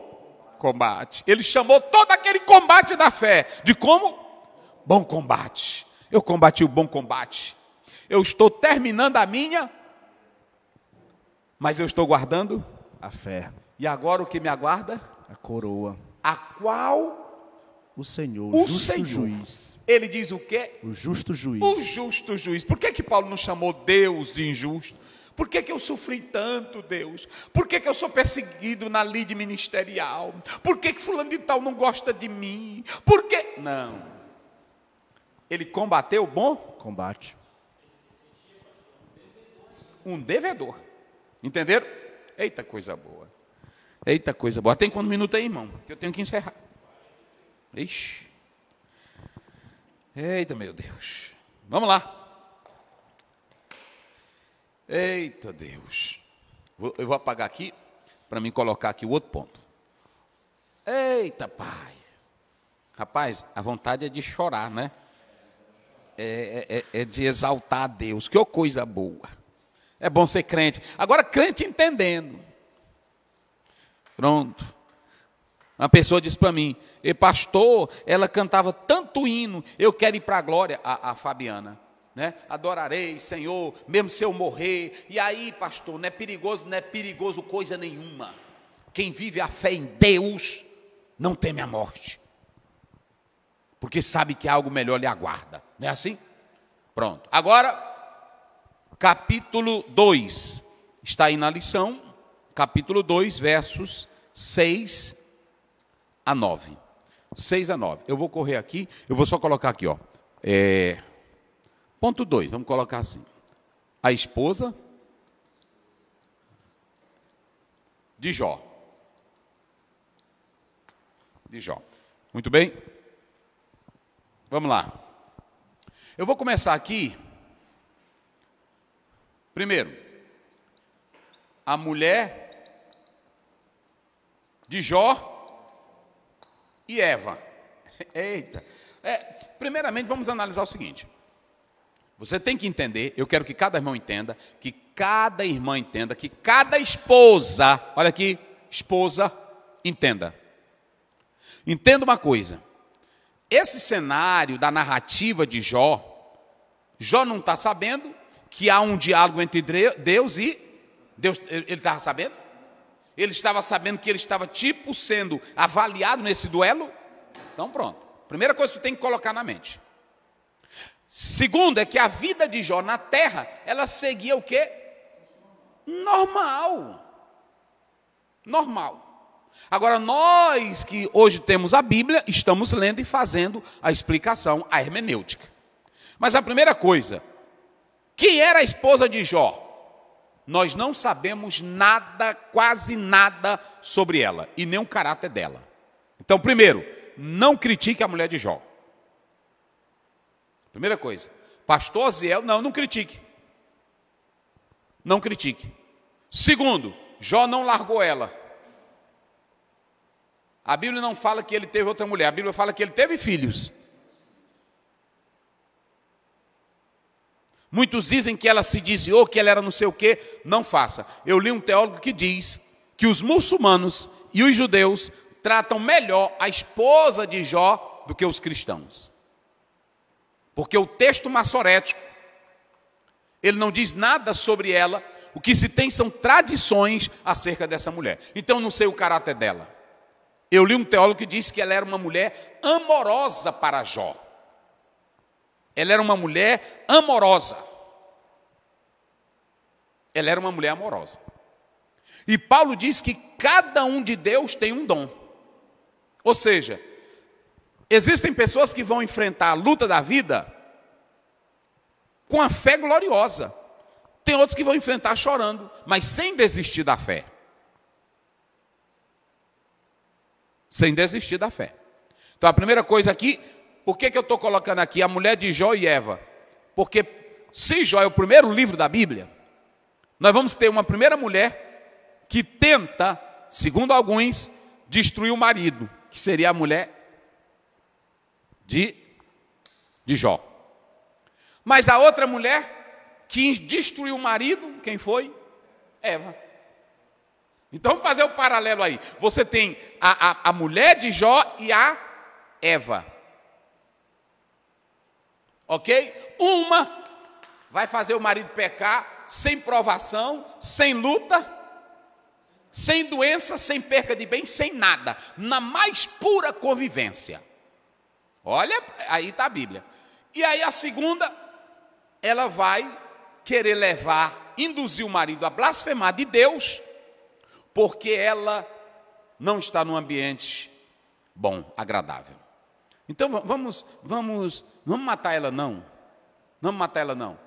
combate. Ele chamou todo aquele combate da fé de como? Bom combate. Eu combati o bom combate. Eu estou terminando a minha, mas eu estou guardando a fé. E agora o que me aguarda? A coroa. A qual o Senhor, o justo Senhor, juiz. Ele diz o quê? O justo juiz. O justo juiz. Por que Paulo não chamou Deus de injusto? Por que eu sofri tanto, Deus? Por que eu sou perseguido na lide ministerial? Por que fulano de tal não gosta de mim? Por que? Não. Ele combateu o bom combate. Um devedor. Entenderam? Eita, coisa boa. Eita, coisa boa. Tem quantos minutos aí, irmão? Que eu tenho que encerrar. Ixi. Eita, meu Deus. Vamos lá. Eita, Deus. Eu vou apagar aqui para mim colocar aqui o outro ponto. Eita, Pai. Rapaz, a vontade é de chorar, né? É de exaltar a Deus. Que coisa boa. É bom ser crente. Agora, crente entendendo. Pronto. Uma pessoa disse para mim: e pastor, ela cantava tanto hino, eu quero ir para a glória, a Fabiana. Né? Adorarei, Senhor, mesmo se eu morrer. E aí, pastor, não é perigoso? Não é perigoso coisa nenhuma. Quem vive a fé em Deus não teme a morte, porque sabe que algo melhor lhe aguarda. Não é assim? Pronto. Agora, capítulo 2. Está aí na lição. Capítulo 2, versos 6 a 9. 6 a 9. Eu vou correr aqui. Eu vou só colocar aqui, ó. Ponto 2. Vamos colocar assim. A esposa de Jó. De Jó. Muito bem? Vamos lá. Eu vou começar aqui. Primeiro, a mulher de Jó e Eva. Eita. Primeiramente, vamos analisar o seguinte. Você tem que entender, eu quero que cada irmão entenda, que cada irmã entenda, que cada esposa, olha aqui, esposa, entenda. Entenda uma coisa. Esse cenário da narrativa de Jó, Jó não está sabendo que há um diálogo entre Deus e Deus. Ele estava sabendo? Ele estava sabendo que ele estava sendo avaliado nesse duelo? Então pronto. Primeira coisa que você tem que colocar na mente. Segundo é que a vida de Jó na terra, ela seguia o quê? Normal. Agora, nós que hoje temos a Bíblia, estamos lendo e fazendo a explicação, a hermenêutica. Mas a primeira coisa, quem era a esposa de Jó? Nós não sabemos nada, quase nada sobre ela, e nem o caráter dela. Então, primeiro, não critique a mulher de Jó. Primeira coisa, pastor Aziel, não critique. Não critique. Segundo, Jó não largou ela. A Bíblia não fala que ele teve outra mulher, a Bíblia fala que ele teve filhos. Muitos dizem que ela se desviou, que ela era não sei o quê, não faça. Eu li um teólogo que diz que os muçulmanos e os judeus tratam melhor a esposa de Jó do que os cristãos. Porque o texto maçorético, ele não diz nada sobre ela, o que se tem são tradições acerca dessa mulher. Então eu não sei o caráter dela. Eu li um teólogo que disse que ela era uma mulher amorosa para Jó. Ela era uma mulher amorosa. Ela era uma mulher amorosa. E Paulo diz que cada um de Deus tem um dom. Ou seja, existem pessoas que vão enfrentar a luta da vida com a fé gloriosa. Tem outros que vão enfrentar chorando, mas sem desistir da fé. Sem desistir da fé. Então a primeira coisa aqui, por que eu estou colocando aqui a mulher de Jó e Eva? Porque se Jó é o primeiro livro da Bíblia, nós vamos ter uma primeira mulher que tenta, segundo alguns, destruir o marido, que seria a mulher de Jó. Mas a outra mulher que destruiu o marido, quem foi? Eva. Então vamos fazer o paralelo aí. Você tem a mulher de Jó e a Eva. Ok? Uma vai fazer o marido pecar sem provação, sem luta, sem doença, sem perca de bem, sem nada. Na mais pura convivência. Olha, aí está a Bíblia. E aí a segunda, ela vai querer induzir o marido a blasfemar de Deus, porque ela não está num ambiente bom, agradável. Então vamos matar ela não. Vamos matar ela não.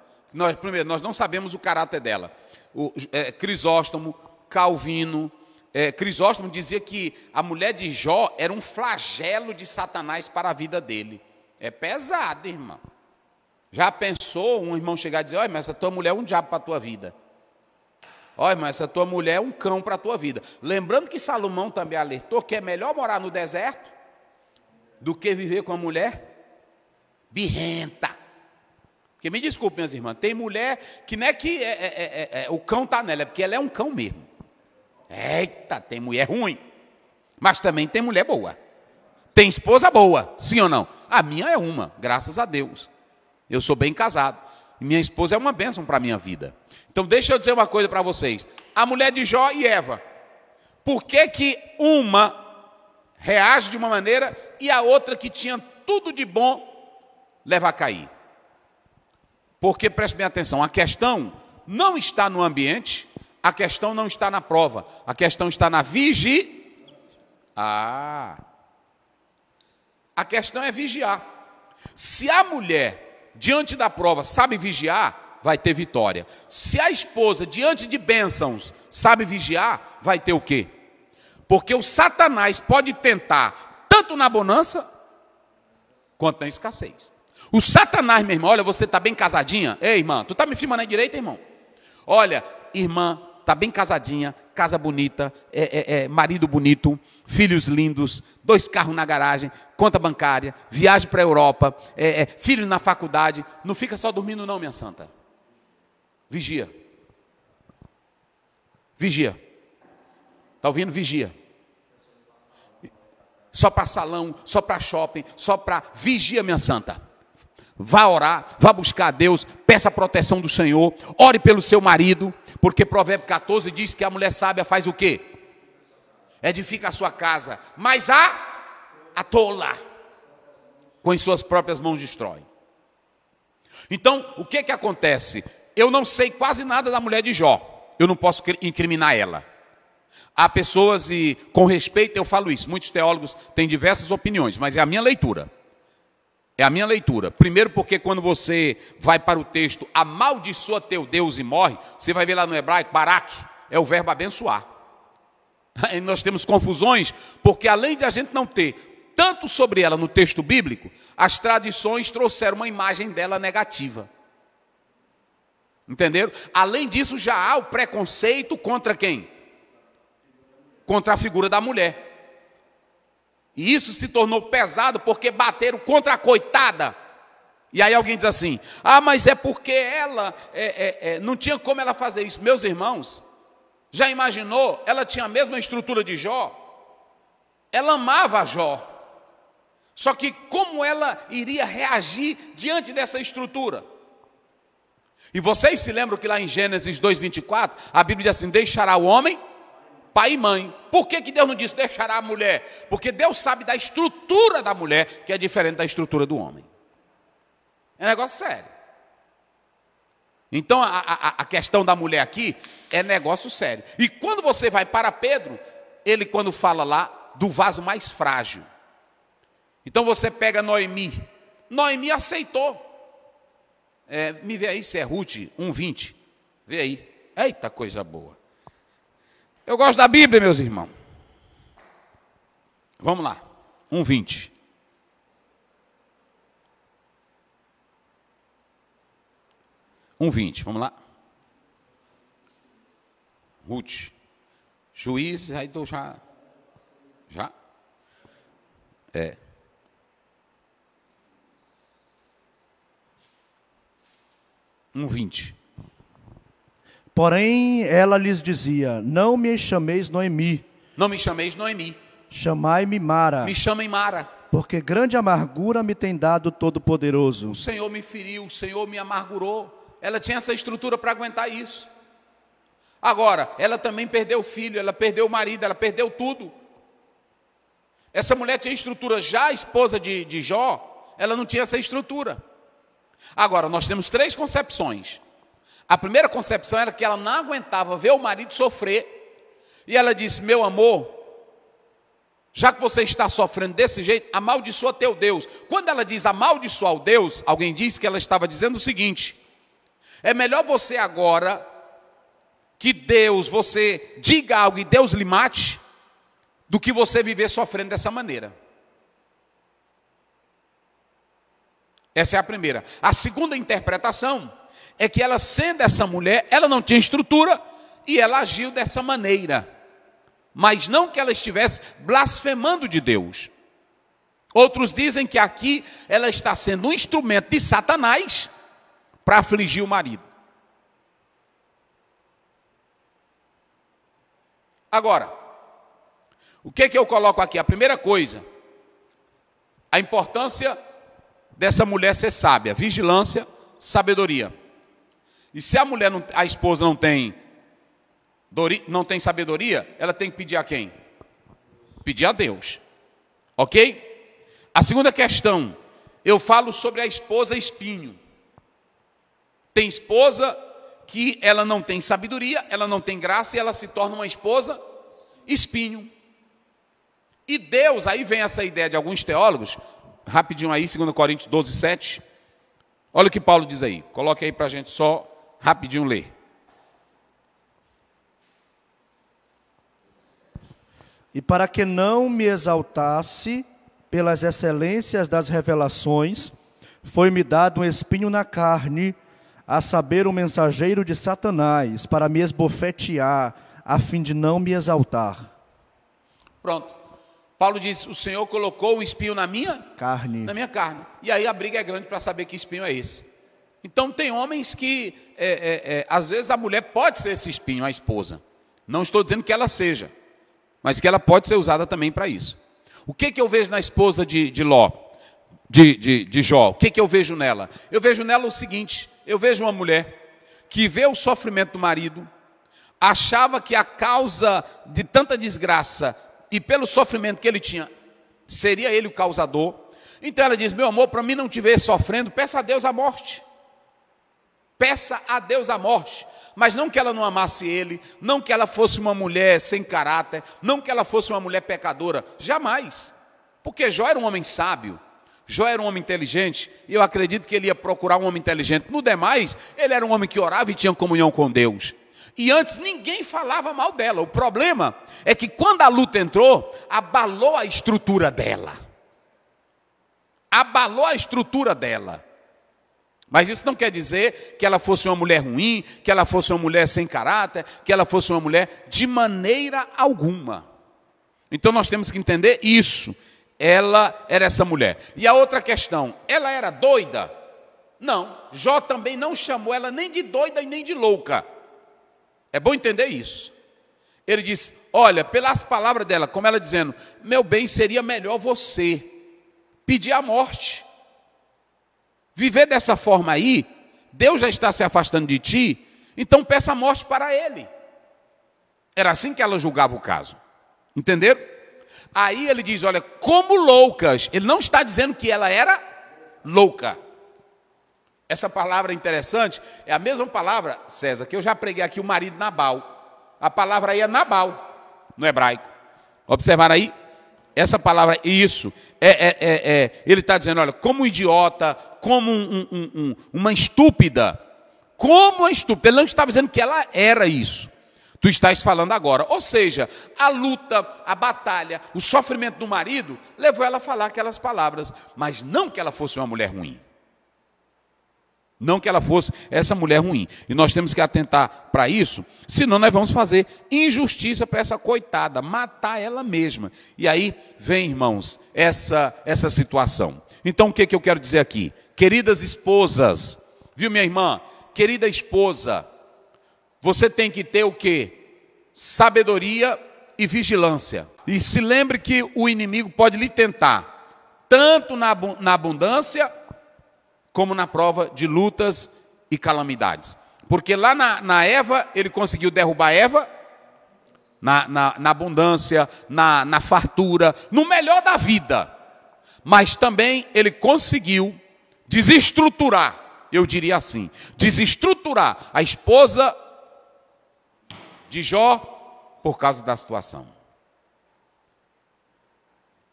Primeiro, nós não sabemos o caráter dela. Crisóstomo, Calvino, Crisóstomo dizia que a mulher de Jó era um flagelo de Satanás para a vida dele. É pesado, irmão. Já pensou um irmão chegar e dizer: olha, mas essa tua mulher é um diabo para a tua vida. Olha, mas essa tua mulher é um cão para a tua vida. Lembrando que Salomão também alertou que é melhor morar no deserto do que viver com a mulher birrenta. Porque me desculpe, minhas irmãs, tem mulher que não é que o cão está nela, é porque ela é um cão mesmo. Eita, tem mulher ruim, mas também tem mulher boa. Tem esposa boa, sim ou não? A minha é uma, graças a Deus. Eu sou bem casado. E minha esposa é uma bênção para a minha vida. Então deixa eu dizer uma coisa para vocês. A mulher de Jó e Eva. Por que uma reage de uma maneira e a outra que tinha tudo de bom leva a cair? Porque, preste bem atenção, a questão não está no ambiente, a questão não está na prova, a questão está na vigilância. A questão é vigiar. Se a mulher, diante da prova, sabe vigiar, vai ter vitória. Se a esposa, diante de bênçãos, sabe vigiar, vai ter o quê? Porque o Satanás pode tentar, tanto na bonança, quanto na escassez. O Satanás, meu irmão, olha, você está bem casadinha? Ei, irmã, tu está me filmando aí direito, irmão? Olha, irmã, está bem casadinha, casa bonita, marido bonito, filhos lindos, 2 carros na garagem, conta bancária, viagem para a Europa, filhos na faculdade. Não fica só dormindo não, minha santa. Vigia. Vigia. Está ouvindo? Vigia. Só para salão, só para shopping, só para... Vigia, minha santa. Vá orar, vá buscar a Deus, peça a proteção do Senhor, ore pelo seu marido, porque Provérbio 14 diz que a mulher sábia faz o quê? Edifica a sua casa, mas a tola, com as suas próprias mãos destrói. Então, o que acontece? Eu não sei quase nada da mulher de Jó, eu não posso incriminar ela. Há pessoas, e com respeito eu falo isso, muitos teólogos têm diversas opiniões, mas é a minha leitura. É a minha leitura. Primeiro porque quando você vai para o texto, amaldiçoa teu Deus e morre, você vai ver lá no hebraico, barak, é o verbo abençoar. Aí nós temos confusões, porque além de a gente não ter tanto sobre ela no texto bíblico, as tradições trouxeram uma imagem dela negativa. Entenderam? Além disso, já há o preconceito contra quem? Contra a figura da mulher. E isso se tornou pesado porque bateram contra a coitada. E aí alguém diz assim, mas é porque ela não tinha como ela fazer isso. Meus irmãos, já imaginou? Ela tinha a mesma estrutura de Jó. Ela amava a Jó. Só que como ela iria reagir diante dessa estrutura? E vocês se lembram que lá em Gênesis 2:24, a Bíblia diz assim, deixará o homem pai e mãe. Por que Deus não disse deixará a mulher? Porque Deus sabe da estrutura da mulher, que é diferente da estrutura do homem. É um negócio sério. Então a questão da mulher aqui é negócio sério. E quando você vai para Pedro, ele quando fala lá do vaso mais frágil. Então você pega Noemi. Noemi aceitou. Me vê aí se é Ruth 1:20. Vê aí. Eita coisa boa. Eu gosto da Bíblia, meus irmãos. Vamos lá. 1:20. Vamos lá. Ruth. Juízes, aí tô já. 1:20. Porém, ela lhes dizia, não me chameis Noemi. Não me chameis Noemi. Chamai-me Mara. Me chamem Mara. Porque grande amargura me tem dado Todo-Poderoso. O Senhor me feriu, o Senhor me amargurou. Ela tinha essa estrutura para aguentar isso. Agora, ela também perdeu o filho, ela perdeu o marido, ela perdeu tudo. Essa mulher tinha estrutura, já a esposa de Jó, ela não tinha essa estrutura. Agora, nós temos 3 concepções. A primeira concepção era que ela não aguentava ver o marido sofrer. E ela disse, meu amor, já que você está sofrendo desse jeito, amaldiçoa teu Deus. Quando ela diz amaldiçoar o Deus, alguém disse que ela estava dizendo o seguinte, é melhor você agora, que Deus, você diga algo e Deus lhe mate, do que você viver sofrendo dessa maneira. Essa é a primeira. A segunda interpretação é que ela, sendo essa mulher, ela não tinha estrutura e ela agiu dessa maneira. Mas não que ela estivesse blasfemando de Deus. Outros dizem que aqui ela está sendo um instrumento de Satanás para afligir o marido. Agora, o que eu coloco aqui? A primeira coisa, a importância dessa mulher ser sábia, vigilância, sabedoria. E se a esposa não tem sabedoria, ela tem que pedir a quem? Pedir a Deus. Ok? A segunda questão, eu falo sobre a esposa espinho. Tem esposa que ela não tem sabedoria, ela não tem graça e ela se torna uma esposa espinho. E Deus, aí vem essa ideia de alguns teólogos, rapidinho aí, 2 Coríntios 12:7. Olha o que Paulo diz aí, coloque aí para a gente só rapidinho ler. E para que não me exaltasse pelas excelências das revelações, foi-me dado um espinho na carne, a saber, um mensageiro de Satanás, para me esbofetear, a fim de não me exaltar. Pronto. Paulo diz, o Senhor colocou o espinho na minha carne. E aí a briga é grande para saber que espinho é esse. Então tem homens que, às vezes a mulher pode ser esse espinho, a esposa. Não estou dizendo que ela seja, mas que ela pode ser usada também para isso. O que eu vejo na esposa de Jó? O que eu vejo nela? Eu vejo nela o seguinte, eu vejo uma mulher que vê o sofrimento do marido, achava que a causa de tanta desgraça e pelo sofrimento que ele tinha, seria ele o causador. Então ela diz, meu amor, para mim não te ver sofrendo, peça a Deus a morte. Peça a Deus a morte. Mas não que ela não amasse ele, não que ela fosse uma mulher sem caráter, não que ela fosse uma mulher pecadora, jamais. Porque Jó era um homem sábio, Jó era um homem inteligente, e eu acredito que ele ia procurar um homem inteligente. No demais, ele era um homem que orava e tinha comunhão com Deus. E antes ninguém falava mal dela. O problema é que quando a luta entrou, abalou a estrutura dela. Abalou a estrutura dela. Mas isso não quer dizer que ela fosse uma mulher ruim, que ela fosse uma mulher sem caráter, que ela fosse uma mulher de maneira alguma. Então nós temos que entender isso. Ela era essa mulher. E a outra questão, ela era doida? Não. Jó também não chamou ela nem de doida e nem de louca. É bom entender isso. Ele disse, olha, pelas palavras dela, como ela dizendo, meu bem, seria melhor você pedir a morte. Viver dessa forma aí, Deus já está se afastando de ti, então peça a morte para ele. Era assim que ela julgava o caso. Entenderam? Aí ele diz, olha, como loucas. Ele não está dizendo que ela era louca. Essa palavra interessante, é a mesma palavra, César, que eu já preguei aqui, o marido Nabal. A palavra aí é Nabal, no hebraico. Observaram aí? Essa palavra, isso, ele está dizendo, olha, como um idiota, como uma estúpida. Como uma estúpida. Ele não estava dizendo que ela era isso. Tu estás falando agora. Ou seja, a luta, a batalha, o sofrimento do marido, levou ela a falar aquelas palavras. Mas não que ela fosse uma mulher ruim. Não que ela fosse essa mulher ruim. E nós temos que atentar para isso, senão nós vamos fazer injustiça para essa coitada, matar ela mesma. E aí vem, irmãos, essa situação. Então o que eu quero dizer aqui? Queridas esposas, viu minha irmã? Querida esposa, você tem que ter o quê? Sabedoria e vigilância. E se lembre que o inimigo pode lhe tentar, tanto na abundância, como na prova de lutas e calamidades. Porque lá na Eva, ele conseguiu derrubar Eva, na abundância, na fartura, no melhor da vida. Mas também ele conseguiu desestruturar, eu diria assim, desestruturar a esposa de Jó por causa da situação.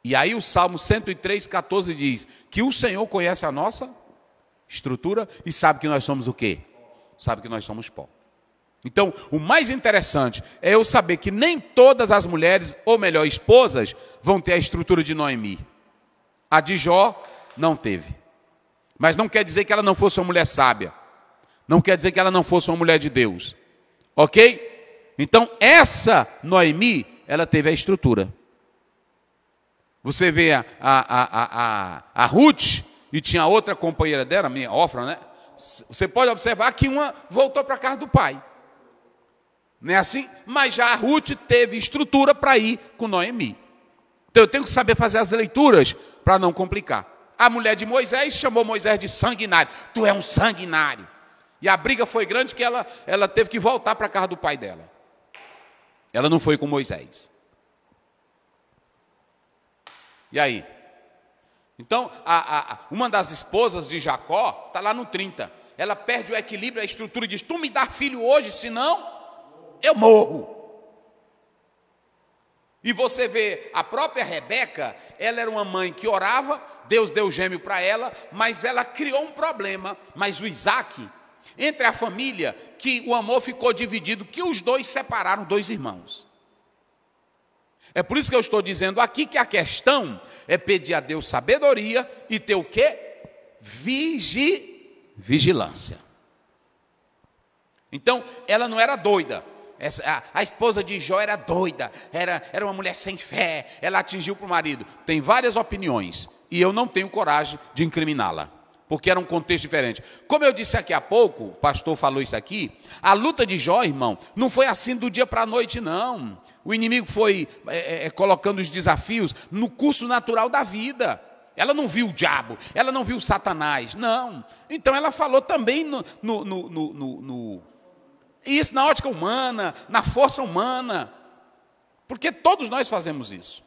E aí o Salmo 103, 14 diz que o Senhor conhece a nossa estrutura e sabe que nós somos o quê? Sabe que nós somos pó. Então, o mais interessante é eu saber que nem todas as mulheres, ou melhor, esposas, vão ter a estrutura de Noemi. A de Jó não teve. Mas não quer dizer que ela não fosse uma mulher sábia. Não quer dizer que ela não fosse uma mulher de Deus. Ok? Então, essa Noemi, ela teve a estrutura. Você vê a Ruth, e tinha outra companheira dela, minha Ofra, né? Você pode observar que uma voltou para a casa do pai. Não é assim? Mas já a Ruth teve estrutura para ir com Noemi. Então eu tenho que saber fazer as leituras para não complicar. A mulher de Moisés chamou Moisés de sanguinário. Tu é um sanguinário. E a briga foi grande que ela teve que voltar para a casa do pai dela. Ela não foi com Moisés. E aí? Então, uma das esposas de Jacó, está lá no 30, ela perde o equilíbrio, a estrutura e diz, tu me dá filho hoje, senão eu morro. E você vê, a própria Rebeca, ela era uma mãe que orava, Deus deu gêmeo para ela, mas ela criou um problema. Mas o Isaac, entre a família, que o amor ficou dividido, que os dois separaram dois irmãos. É por isso que eu estou dizendo aqui que a questão é pedir a Deus sabedoria e ter o quê? Vigilância. Então, ela não era doida. A esposa de Jó era doida, era uma mulher sem fé, ela atingiu para o marido. Tem várias opiniões, e eu não tenho coragem de incriminá-la, porque era um contexto diferente. Como eu disse aqui há pouco, o pastor falou isso aqui, a luta de Jó, irmão, não foi assim do dia para a noite, não. O inimigo foi colocando os desafios no curso natural da vida. Ela não viu o diabo, ela não viu Satanás, não. Então ela falou também isso na ótica humana, na força humana. Porque todos nós fazemos isso.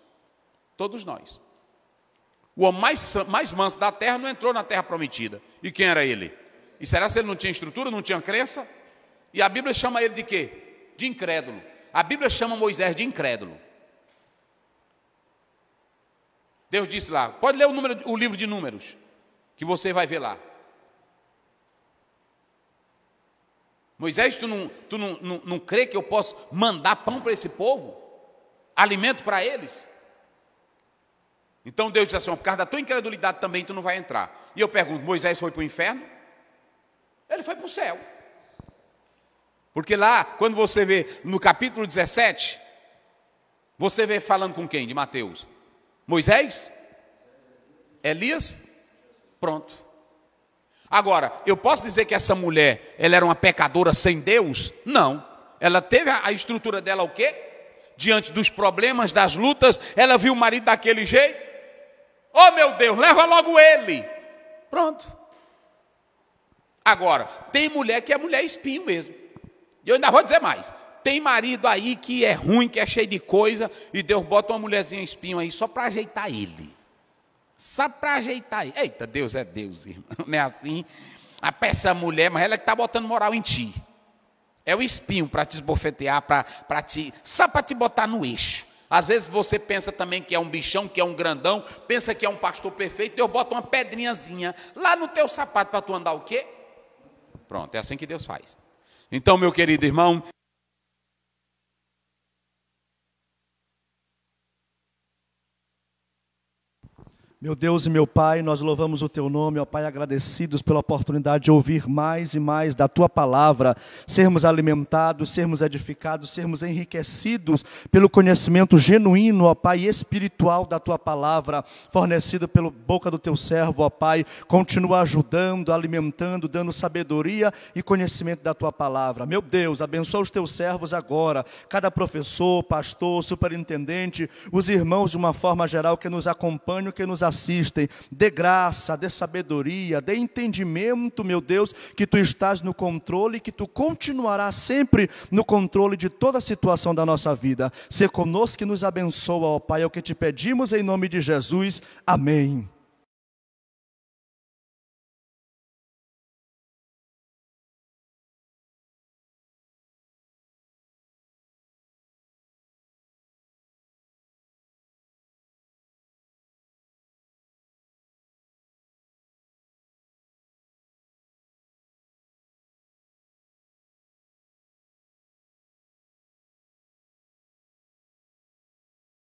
Todos nós. O homem mais manso da terra não entrou na terra prometida. E quem era ele? E será que ele não tinha estrutura, não tinha crença? E a Bíblia chama ele de quê? De incrédulo. A Bíblia chama Moisés de incrédulo. Deus disse lá, pode ler o livro de Números, que você vai ver lá. Moisés, tu não crê que eu posso mandar pão para esse povo? Alimento para eles? Então Deus disse assim, por causa da tua incredulidade também tu não vai entrar. E eu pergunto, Moisés foi para o inferno? Ele foi para o céu. Porque lá, quando você vê no capítulo 17, você vê falando com quem de Mateus? Moisés? Elias? Pronto. Agora, eu posso dizer que essa mulher, ela era uma pecadora sem Deus? Não. Ela teve a estrutura dela o quê? Diante dos problemas, das lutas, ela viu o marido daquele jeito. Oh meu Deus, leva logo ele. Pronto. Agora, tem mulher que é mulher espinho mesmo. E eu ainda vou dizer mais. Tem marido aí que é ruim, que é cheio de coisa, e Deus bota uma mulherzinha espinho aí só para ajeitar ele. Só para ajeitar ele. Eita, Deus é Deus, irmão. Não é assim? A peça mulher, mas ela é que está botando moral em ti. É o espinho para te esbofetear, só para te botar no eixo. Às vezes você pensa também que é um bichão, que é um grandão, pensa que é um pastor perfeito, Deus bota uma pedrinhazinha lá no teu sapato para tu andar o quê? Pronto, é assim que Deus faz. Então, meu querido irmão, meu Deus e meu Pai, nós louvamos o Teu nome, ó Pai, agradecidos pela oportunidade de ouvir mais e mais da Tua palavra, sermos alimentados, sermos edificados, sermos enriquecidos pelo conhecimento genuíno, ó Pai, espiritual da Tua palavra, fornecido pela boca do Teu servo, ó Pai, continua ajudando, alimentando, dando sabedoria e conhecimento da Tua palavra. Meu Deus, abençoa os Teus servos agora, cada professor, pastor, superintendente, os irmãos de uma forma geral que nos acompanham, que nos assistem, dê graça, dê sabedoria, dê entendimento, meu Deus, que Tu estás no controle, que Tu continuarás sempre no controle de toda a situação da nossa vida. Sê conosco e nos abençoa, ó Pai, é o que Te pedimos em nome de Jesus. Amém.